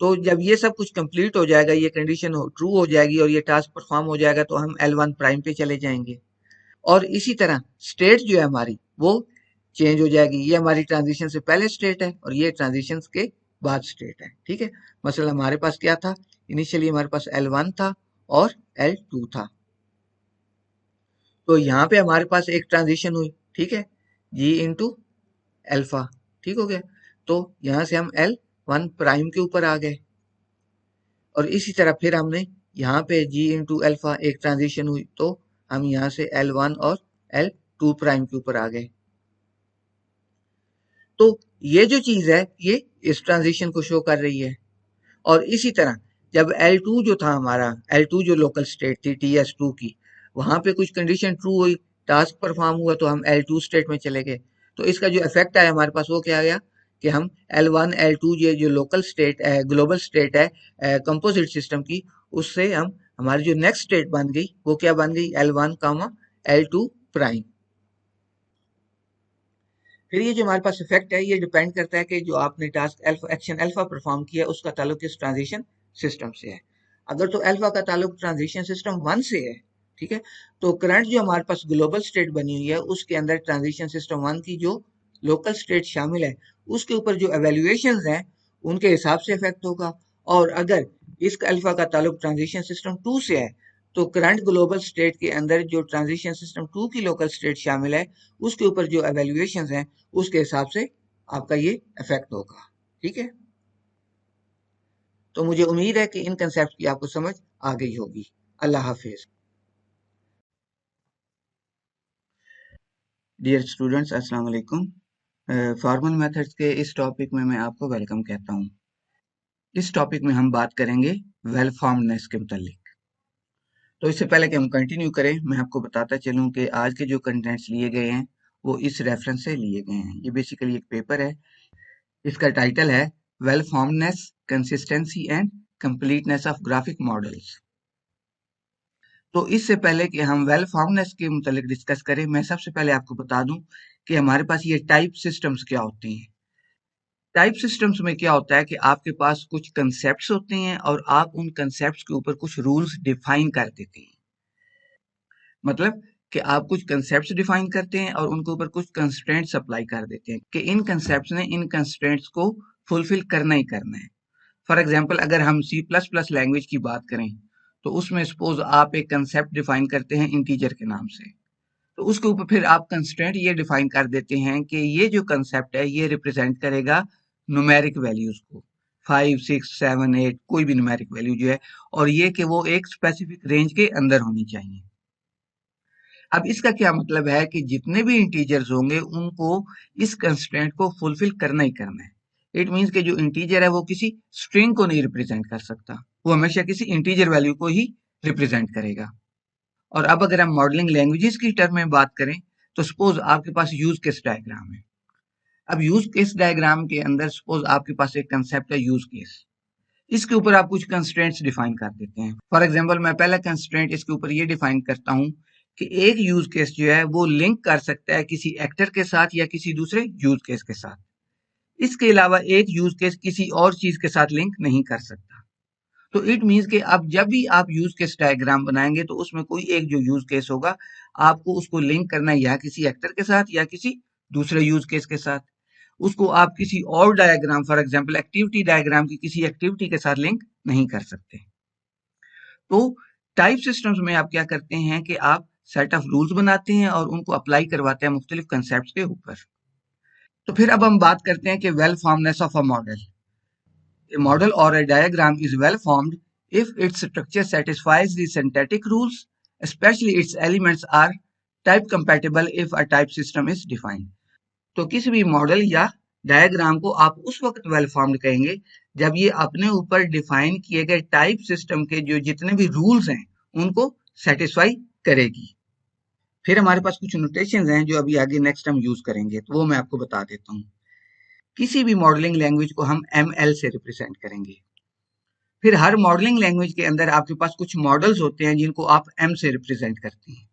तो जब ये सब कुछ कंप्लीट हो जाएगा, ये कंडीशन ट्रू हो जाएगी और ये टास्क परफॉर्म हो जाएगा, तो हम एल वन प्राइम पे चले जाएंगे। और इसी तरह स्टेट जो है हमारी वो चेंज हो जाएगी, ये हमारी ट्रांजिशन से पहले स्टेट है और ये ट्रांजिशन के बाद स्टेट है, ठीक है। मसला हमारे पास क्या था, इनिशियली हमारे पास एल वन था और एल टू था। तो यहाँ पे हमारे पास एक ट्रांजिशन हुई, ठीक है, जी इंटू अल्फा, ठीक हो गया। तो यहां से हम एल वन प्राइम के ऊपर आ गए, और इसी तरह फिर हमने यहाँ पे जी इंटू अल्फा एक ट्रांजिशन हुई, तो हम यहाँ से एल वन और एल टू प्राइम के ऊपर आ गए। तो ये जो चीज है ये इस ट्रांजिशन को शो कर रही है। और इसी तरह जब L2 जो था हमारा, L2 जो लोकल स्टेट थी TS2 की, वहां पे कुछ कंडीशन ट्रू हुई, टास्क परफॉर्म हुआ, तो हम L2 स्टेट में चले गए। तो इसका जो इफेक्ट आया हमारे पास वो क्या आ गया कि हम L1 L2 ये जो लोकल स्टेट है, ग्लोबल स्टेट है कंपोजिट सिस्टम की, उससे हम हमारी जो नेक्स्ट स्टेट बन गई वो क्या बन गई, L1 L2 प्राइम। फिर ये जो हमारे पास इफेक्ट है ये डिपेंड करता है कि जो आपने task alpha action alpha perform किया उसका ताल्लुक किस ट्रांजिशन सिस्टम से है। अगर तो अल्फा का ताल्लुक ट्रांजिशन सिस्टम वन से है, ठीक है, तो करंट जो हमारे पास ग्लोबल स्टेट बनी हुई है उसके अंदर ट्रांजिशन सिस्टम वन की जो लोकल स्टेट शामिल है उसके ऊपर जो एवेल्युएशन है उनके हिसाब से इफेक्ट होगा। और अगर इस अल्फा का ताल्लुक ट्रांजिशन सिस्टम टू से है तो करंट ग्लोबल स्टेट के अंदर जो ट्रांजिशन सिस्टम टू की लोकल स्टेट शामिल है उसके ऊपर जो एवेल्युएशन है उसके हिसाब से आपका ये इफेक्ट होगा, ठीक है। तो मुझे उम्मीद है कि इन कंसेप्ट की आपको समझ आ गई होगी। अल्लाह हाफिज। डियर स्टूडेंट्स, अस्सलाम वालेकुम। फॉर्मल मेथड्स के इस टॉपिक में मैं आपको वेलकम कहता हूँ। इस टॉपिक में हम बात करेंगे वेल फॉर्मडनेस के मुतालिक। तो इससे पहले कि हम कंटिन्यू करें, मैं आपको बताता चलूं कि आज के जो कंटेंट्स लिए गए हैं वो इस रेफरेंस से लिए गए हैं। ये बेसिकली एक पेपर है, इसका टाइटल है well formedness, consistency and completeness of graphic models. तो इससे पहले कि हम वेल फॉर्मडनेस के मुतालिक डिस्कस करें, मैं सबसे पहले आपको बता दूं कि हमारे पास ये टाइप सिस्टम्स क्या होते हैं। टाइप सिस्टम्स में क्या होता है कि आपके पास कुछ कंसेप्ट्स होते हैं और आप उन कंसेप्ट्स के ऊपर कुछ रूल्स डिफाइन कर देते हैं। मतलब कि आप कुछ कंसेप्ट्स डिफाइन करते हैं और उनके ऊपर कुछ कंस्ट्रेंट्स अप्लाई कर देते हैं कि इन कंसेप्ट्स ने इन कंस्ट्रेंट्स को फुलफिल करना ही करना है। फॉर एग्जाम्पल अगर हम सी प्लस प्लस लैंग्वेज की बात करें तो उसमें सपोज आप एक कंसेप्ट डिफाइन करते हैं इंटीजर के नाम से, तो उसके ऊपर फिर आप कंस्ट्रेंट ये डिफाइन कर देते हैं कि ये जो कंसेप्ट है ये रिप्रेजेंट करेगा न्यूमेरिक वैल्यूज को, 5 6 7 8 कोई भी न्यूमेरिक वैल्यू जो है, और ये कि वो एक स्पेसिफिक रेंज के अंदर होनी चाहिए। अब इसका क्या मतलब है कि जितने भी इंटीजर्स होंगे उनको इस कंस्ट्रेंट को फुलफिल करना ही करना है। इट मीन्स कि जो इंटीजर है वो किसी स्ट्रिंग को नहीं रिप्रेजेंट कर सकता, वो हमेशा किसी इंटीजर वैल्यू को ही रिप्रेजेंट करेगा। और अब अगर हम मॉडलिंग लैंग्वेजेस की टर्म में बात करें तो सपोज आपके पास यूज केस डायग्राम है। अब यूज केस डायग्राम के अंदर सपोज आपके पास एक कंसेप्ट है यूज केस, इसके ऊपर आप कुछ कंस्ट्रेंट्स डिफाइन कर देते हैं। फॉर एग्जांपल मैं पहला कंस्ट्रेंट इसके ऊपर ये डिफाइन करता हूं कि एक यूज केस जो है वो लिंक कर सकता है किसी एक्टर के साथ या किसी दूसरे यूज केस के साथ। इसके अलावा एक यूज केस किसी और चीज के साथ लिंक नहीं कर सकता। तो इट मीन्स कि अब जब भी आप यूज केस डायग्राम बनाएंगे तो उसमें कोई एक जो यूज केस होगा आपको उसको लिंक करना है या किसी एक्टर के साथ या किसी दूसरे यूज केस के साथ। उसको आप किसी और diagram for example activity diagram की किसी एक्टिविटी के साथ लिंक नहीं कर सकते। तो टाइप सिस्टम्स में आप क्या करते हैं कि आप सेट ऑफ रूल्स बनाते हैं और उनको अप्लाई करवाते हैं मुख्तलिफ कंसेप्ट के ऊपर। तो फिर अब हम बात करते हैं कि well फॉर्मनेस of a model. A model or a diagram is well formed if its structure satisfies the syntactic rules, especially its elements are type compatible if a type system is defined. तो किसी भी मॉडल या डायग्राम को आप उस वक्त वेल फॉर्म्ड कहेंगे जब ये अपने ऊपर डिफाइन किए गए टाइप सिस्टम के जो जितने भी रूल्स हैं उनको सेटिस्फाई करेगी। फिर हमारे पास कुछ नोटेशंस हैं जो अभी आगे नेक्स्ट हम यूज करेंगे, तो वो मैं आपको बता देता हूँ। किसी भी मॉडलिंग लैंग्वेज को हम ML से रिप्रेजेंट करेंगे। फिर हर मॉडलिंग लैंग्वेज के अंदर आपके पास कुछ मॉडल्स होते हैं जिनको आप M से रिप्रेजेंट करते हैं।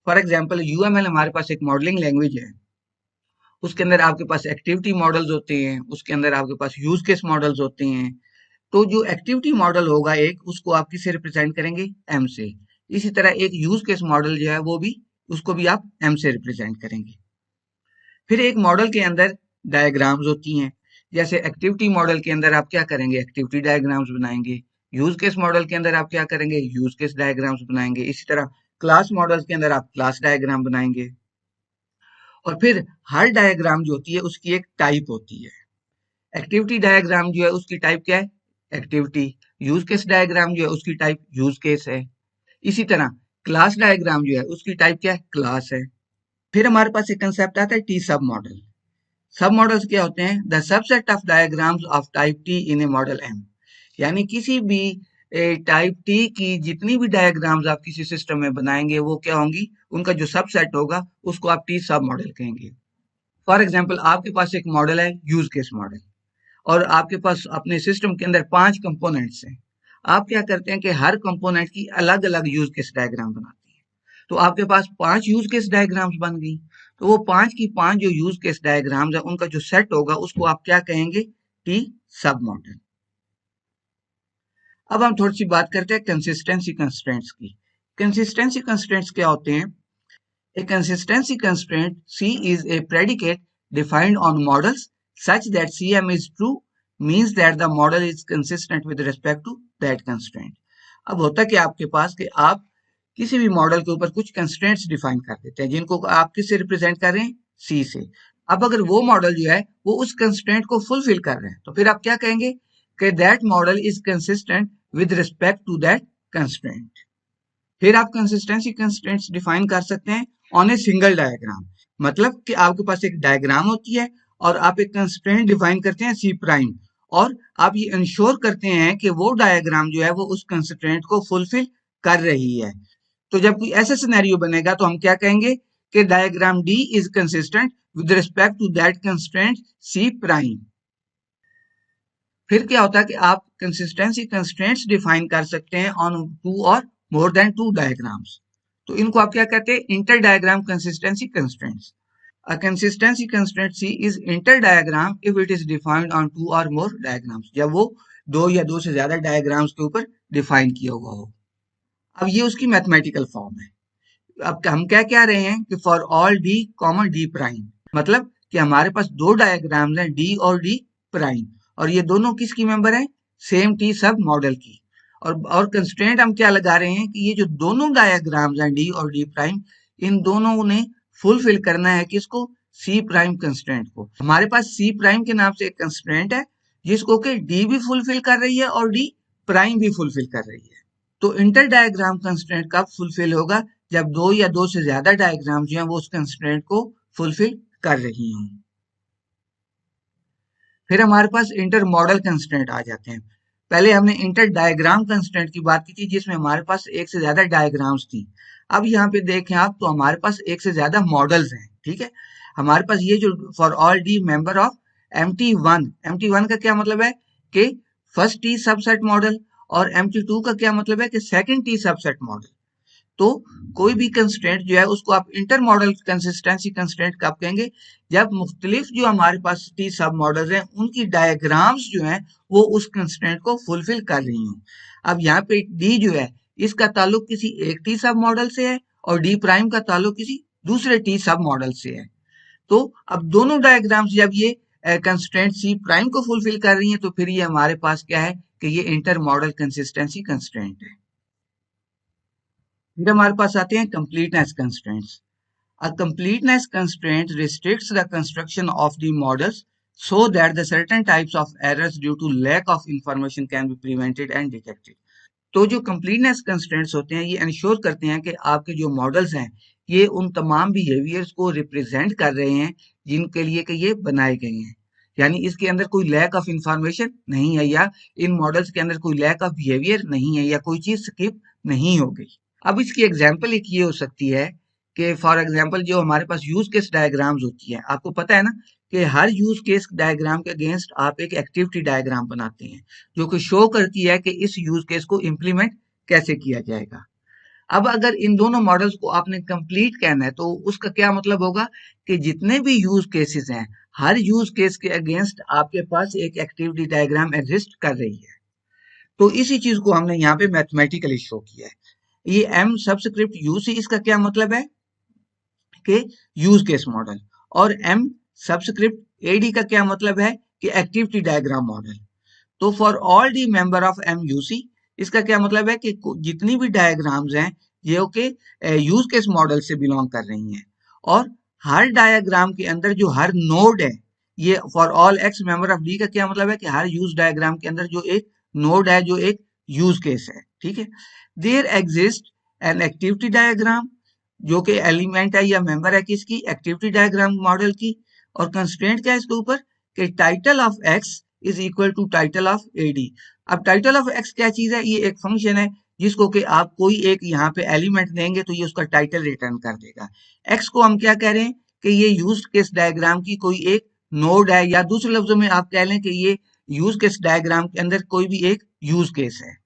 फॉर एग्जांपल UML हमारे पास एक मॉडलिंग लैंग्वेज है, उसके अंदर आपके पास एक्टिविटी मॉडल्स होते हैं, उसके अंदर आपके पास यूज केस मॉडल्स होते हैं। तो जो एक्टिविटी मॉडल होगा एक, उसको आप किससे रिप्रेजेंट करेंगे? M से। इसी तरह एक यूज केस मॉडल जो है वो भी, उसको भी आप M से रिप्रेजेंट करेंगे। फिर एक मॉडल के अंदर डायग्राम्स होती हैं, जैसे एक्टिविटी मॉडल के अंदर आप क्या करेंगे? एक्टिविटी डायग्राम्स बनाएंगे। यूज केस मॉडल के अंदर आप क्या करेंगे? यूज केस डायग्राम्स बनाएंगे। इसी तरह क्लास मॉडल्स के अंदर आप क्लास डायग्राम बनाएंगे। और फिर हर डायग्राम जो होती है उसकी एक टाइप होती है। एक्टिविटी डायग्राम जो है उसकी टाइप क्या है? एक्टिविटी। यूज केस डायग्राम जो है उसकी टाइप यूज केस है। इसी तरह क्लास डायग्राम जो है उसकी टाइप क्या है? क्लास है। फिर हमारे पास एक कंसेप्ट आता है टी सब मॉडल। सब मॉडल्स क्या होते हैं? The subset of diagrams of type T in a model M. यानी किसी भी टाइप टी की जितनी भी डायग्राम्स आप किसी सिस्टम में बनाएंगे वो क्या होंगी? उनका जो सबसेट होगा उसको आप टी सब मॉडल कहेंगे। फॉर एग्जाम्पल आपके पास एक मॉडल है यूज केस मॉडल, और आपके पास अपने सिस्टम के अंदर 5 कंपोनेंट्स हैं। आप क्या करते हैं कि हर कंपोनेंट की अलग अलग यूज केस डायग्राम बनाते हैं। तो आपके पास 5 यूज केस डायग्राम्स बन गई। तो वो 5 की 5 जो यूज केस डायग्राम्स है उनका जो सेट होगा उसको आप क्या कहेंगे? टी सब मॉडल। अब हम थोड़ी सी बात करते हैं कंसिस्टेंसी कंस्ट्रेंट्स की। कंसिस्टेंसी कंस्ट्रेंट्स क्या होते हैं? A consistency constraint C is a predicate defined on models such that CM is true means that the model is consistent with respect to that constraint. अब होता क्या आपके पास कि आप किसी भी मॉडल के ऊपर कुछ कंस्ट्रेंट्स डिफाइन कर देते हैं जिनको आप किससे रिप्रेजेंट कर रहे हैं? C से। अब अगर वो मॉडल जो है वो उस कंस्ट्रेंट को फुलफिल कर रहे हैं तो फिर आप क्या कहेंगे कि that model is consistent with respect to that constraint. फिर आप कंसिस्टेंसी कंस्ट्रेंट्स डिफाइन कर सकते हैं ऑन ए सिंगल डायग्राम। मतलब कि आपके पास एक डायग्राम होती है और आप एक कंस्ट्रेंट डिफाइन करते हैं सी प्राइम, और आप ये इंश्योर करते हैं कि वो डायग्राम जो है वो उस कंस्ट्रेंट को फुलफिल कर रही है। तो जब कोई ऐसा सिनेरियो बनेगा तो हम क्या कहेंगे कि diagram D is consistent with respect to that constraint C prime. फिर क्या होता है कि आप कंसिस्टेंसी कंस्ट्रेंट्स डिफाइन कर सकते हैं ऑन 2 और मोर देन 2 डायग्राम्स। तो इनको आप क्या कहते हैं? Inter diagram consistency constraints. A consistency constraint C is inter diagram if it is defined on 2 or more diagrams, जब वो 2 या 2 से ज्यादा डायग्राम्स के ऊपर डिफाइन किया हुआ हो। अब ये उसकी मैथमेटिकल फॉर्म है। अब हम क्या कह रहे हैं कि for all D common D prime, मतलब कि हमारे पास 2 डायग्राम्स हैं डी और डी प्राइम, और ये दोनों किसकी मेंबर हैं? सेम टी सब मॉडल की। और कंस्ट्रेंट हम क्या लगा रहे हैं कि ये जो दोनों डायग्राम्स हैं डी और डी प्राइम, इन दोनों ने फुलफिल करना है किसको? सी प्राइम कंस्ट्रेंट को। हमारे पास सी प्राइम के नाम से एक कंस्ट्रेंट है जिसको कि डी भी फुलफिल कर रही है और डी प्राइम भी फुलफिल कर रही है। तो इंटर डायग्राम कंस्ट्रेंट कब फुलफिल होगा? जब 2 या 2 से ज्यादा डायग्राम जो है वो उस कंस्ट्रेंट को फुलफिल कर रही हों। फिर हमारे पास इंटर मॉडल कंस्ट्रेंट आ जाते हैं। पहले हमने इंटर डायग्राम कंस्ट्रेंट की बात की थी जिसमें हमारे पास एक से ज्यादा डायग्राम्स थी। अब यहाँ पे देखें आप तो हमारे पास एक से ज्यादा मॉडल्स हैं। ठीक है, हमारे पास ये जो for all D member of MT1 का क्या मतलब है कि फर्स्ट टी सबसेट मॉडल, और MT2 का क्या मतलब है कि सेकंड टी सबसेट मॉडल। तो कोई भी कंस्ट्रेंट जो है उसको आप इंटर मॉडल कंसिस्टेंसी कंस्ट्रेंट कब कहेंगे, जब मुख्तलिफ जो हमारे पास टी सब मॉडल्स हैं उनकी डायग्राम्स जो हैं वो उस कंस्ट्रेंट को फुलफिल कर रही हूँ। अब यहाँ पे डी जो है इसका ताल्लुक किसी एक टी सब मॉडल से है और डी प्राइम का ताल्लुक किसी दूसरे टी सब मॉडल से है। तो अब दोनों डायग्राम्स जब ये कंस्ट्रेंट सी प्राइम को फुलफिल कर रही हैं तो फिर ये हमारे पास क्या है कि ये इंटर मॉडल कंसिस्टेंसी कंस्ट्रेंट है। फिर हमारे पास आते हैं completeness constraints. A completeness constraint restricts the construction of the models so that the certain types of errors due to lack of information can be prevented and detected. तो जो completeness constraints होते हैं ये इंश्योर करते हैं कि आपके जो मॉडल्स हैं ये उन तमाम बिहेवियर्स को रिप्रेजेंट कर रहे हैं जिनके लिए कि ये बनाए गए हैं, यानी इसके अंदर कोई लैक ऑफ इंफॉर्मेशन नहीं है या इन मॉडल्स के अंदर कोई लैक ऑफ बिहेवियर नहीं है या कोई चीज स्किप नहीं हो गई। अब इसकी एग्जाम्पल एक ये हो सकती है कि फॉर एग्जाम्पल जो हमारे पास यूज केस डायग्राम्स होती है, आपको पता है ना कि हर यूज केस डायग्राम के अगेंस्ट आप एक एक्टिविटी डायग्राम बनाते हैं जो कि शो करती है कि इस यूज केस को इम्प्लीमेंट कैसे किया जाएगा। अब अगर इन दोनों मॉडल्स को आपने कंप्लीट कहना है तो उसका क्या मतलब होगा कि जितने भी यूज केसेस हैं हर यूज केस के अगेंस्ट आपके पास एक एक्टिविटी डायग्राम एग्जिस्ट कर रही है। तो इसी चीज को हमने यहाँ पे मैथमेटिकली शो किया है। ये एम सबस्क्रिप्ट यूसी इसका क्या मतलब है कि यूज केस मॉडल, और एम सबस्क्रिप्ट एडी का क्या मतलब है कि एक्टिविटी डायग्राम मॉडल। तो for all D member of M UC इसका क्या मतलब है कि जितनी भी डायग्राम्स हैं ये ओके यूज केस मॉडल से बिलोंग कर रही हैं, और हर डायग्राम के अंदर जो हर नोड है, ये for all x member of D का क्या मतलब है कि हर यूज डायग्राम के अंदर जो एक नोड है जो एक यूज केस है, ठीक है। There exist an activity diagram जो कि एलिमेंट है या मेंबर है किसकी, एक्टिविटी डायग्राम मॉडल की, और कंस्ट्रेंट क्या है इसके ऊपर कि title of x is equal to title of AD. अब टाइटल ऑफ एक्स क्या चीज है, ये एक फंक्शन है जिसको कि आप कोई एक यहाँ पे एलिमेंट देंगे तो ये उसका टाइटल रिटर्न कर देगा। एक्स को हम क्या कह रहे हैं कि ये यूज केस डायग्राम की कोई एक नोड है, या दूसरे लफ्जों में आप कह लें कि ये यूज केस डायग्राम के अंदर कोई भी एक यूज केस है।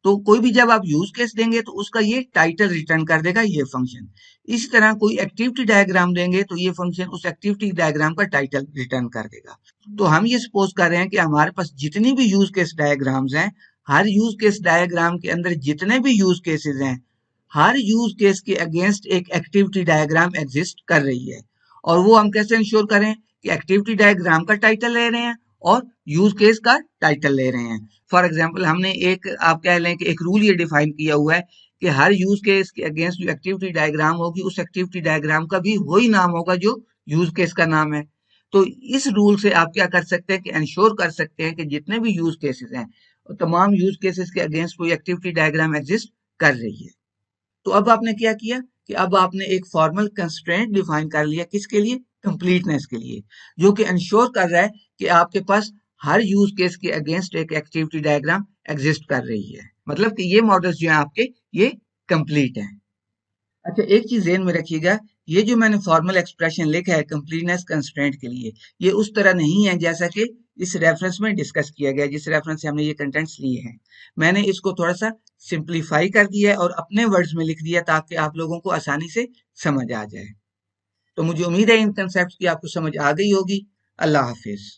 तो कोई भी जब आप यूज केस देंगे तो उसका ये टाइटल रिटर्न कर देगा ये फंक्शन। इसी तरह कोई एक्टिविटी डायग्राम देंगे तो ये फंक्शन उस एक्टिविटी डायग्राम का टाइटल रिटर्न कर देगा। तो हम ये सपोज कर रहे हैं कि हमारे पास जितनी भी यूज केस डायग्राम्स हैं, हर यूज केस डायग्राम के अंदर जितने भी यूज केसेस हैं, हर यूज केस के अगेंस्ट एक एक्टिविटी डायग्राम एग्जिस्ट कर रही है। और वो हम कैसे इंश्योर करें कि एक्टिविटी डायग्राम का टाइटल ले रहे हैं और यूज केस का टाइटल ले रहे हैं। फॉर एग्जाम्पल हमने एक आप कह लें कि एक रूल ये डिफाइन किया हुआ है कि हर यूज केस के अगेंस्ट जो एक्टिविटी डायग्राम होगी उस एक्टिविटी डायग्राम का भी वही नाम होगा जो यूज केस का नाम है। तो इस रूल से आप क्या कर सकते हैं कि इंश्योर कर सकते हैं कि जितने भी यूज केसेस हैं तमाम यूज केसेस के अगेंस्ट कोई एक्टिविटी डायग्राम एग्जिस्ट कर रही है। तो अब आपने क्या किया कि अब आपने एक फॉर्मल कंस्ट्रेंट डिफाइन कर लिया किसके लिए, कंप्लीटनेस के लिए, जो कि इंश्योर कर रहा है कि आपके पास हर यूज केस के अगेंस्ट एक एक्टिविटी डायग्राम एग्जिस्ट कर रही है, मतलब कि ये मॉडल्स जो हैं आपके ये कंप्लीट हैं। अच्छा एक चीज ध्यान में रखिएगा, ये जो मैंने फॉर्मल एक्सप्रेशन लिखा है कंप्लीटनेस कंस्ट्रेंट के लिए ये उस तरह नहीं है जैसा कि इस रेफरेंस में डिस्कस किया गया, जिस रेफरेंस से हमने ये कंटेंट्स लिए हैं। मैंने इसको थोड़ा सा सिंप्लीफाई कर दिया है और अपने वर्ड्स में लिख दिया ताकि आप लोगों को आसानी से समझ आ जाए। तो मुझे उम्मीद है इन कंसेप्ट की आपको समझ आ गई होगी। अल्लाह हाफिज।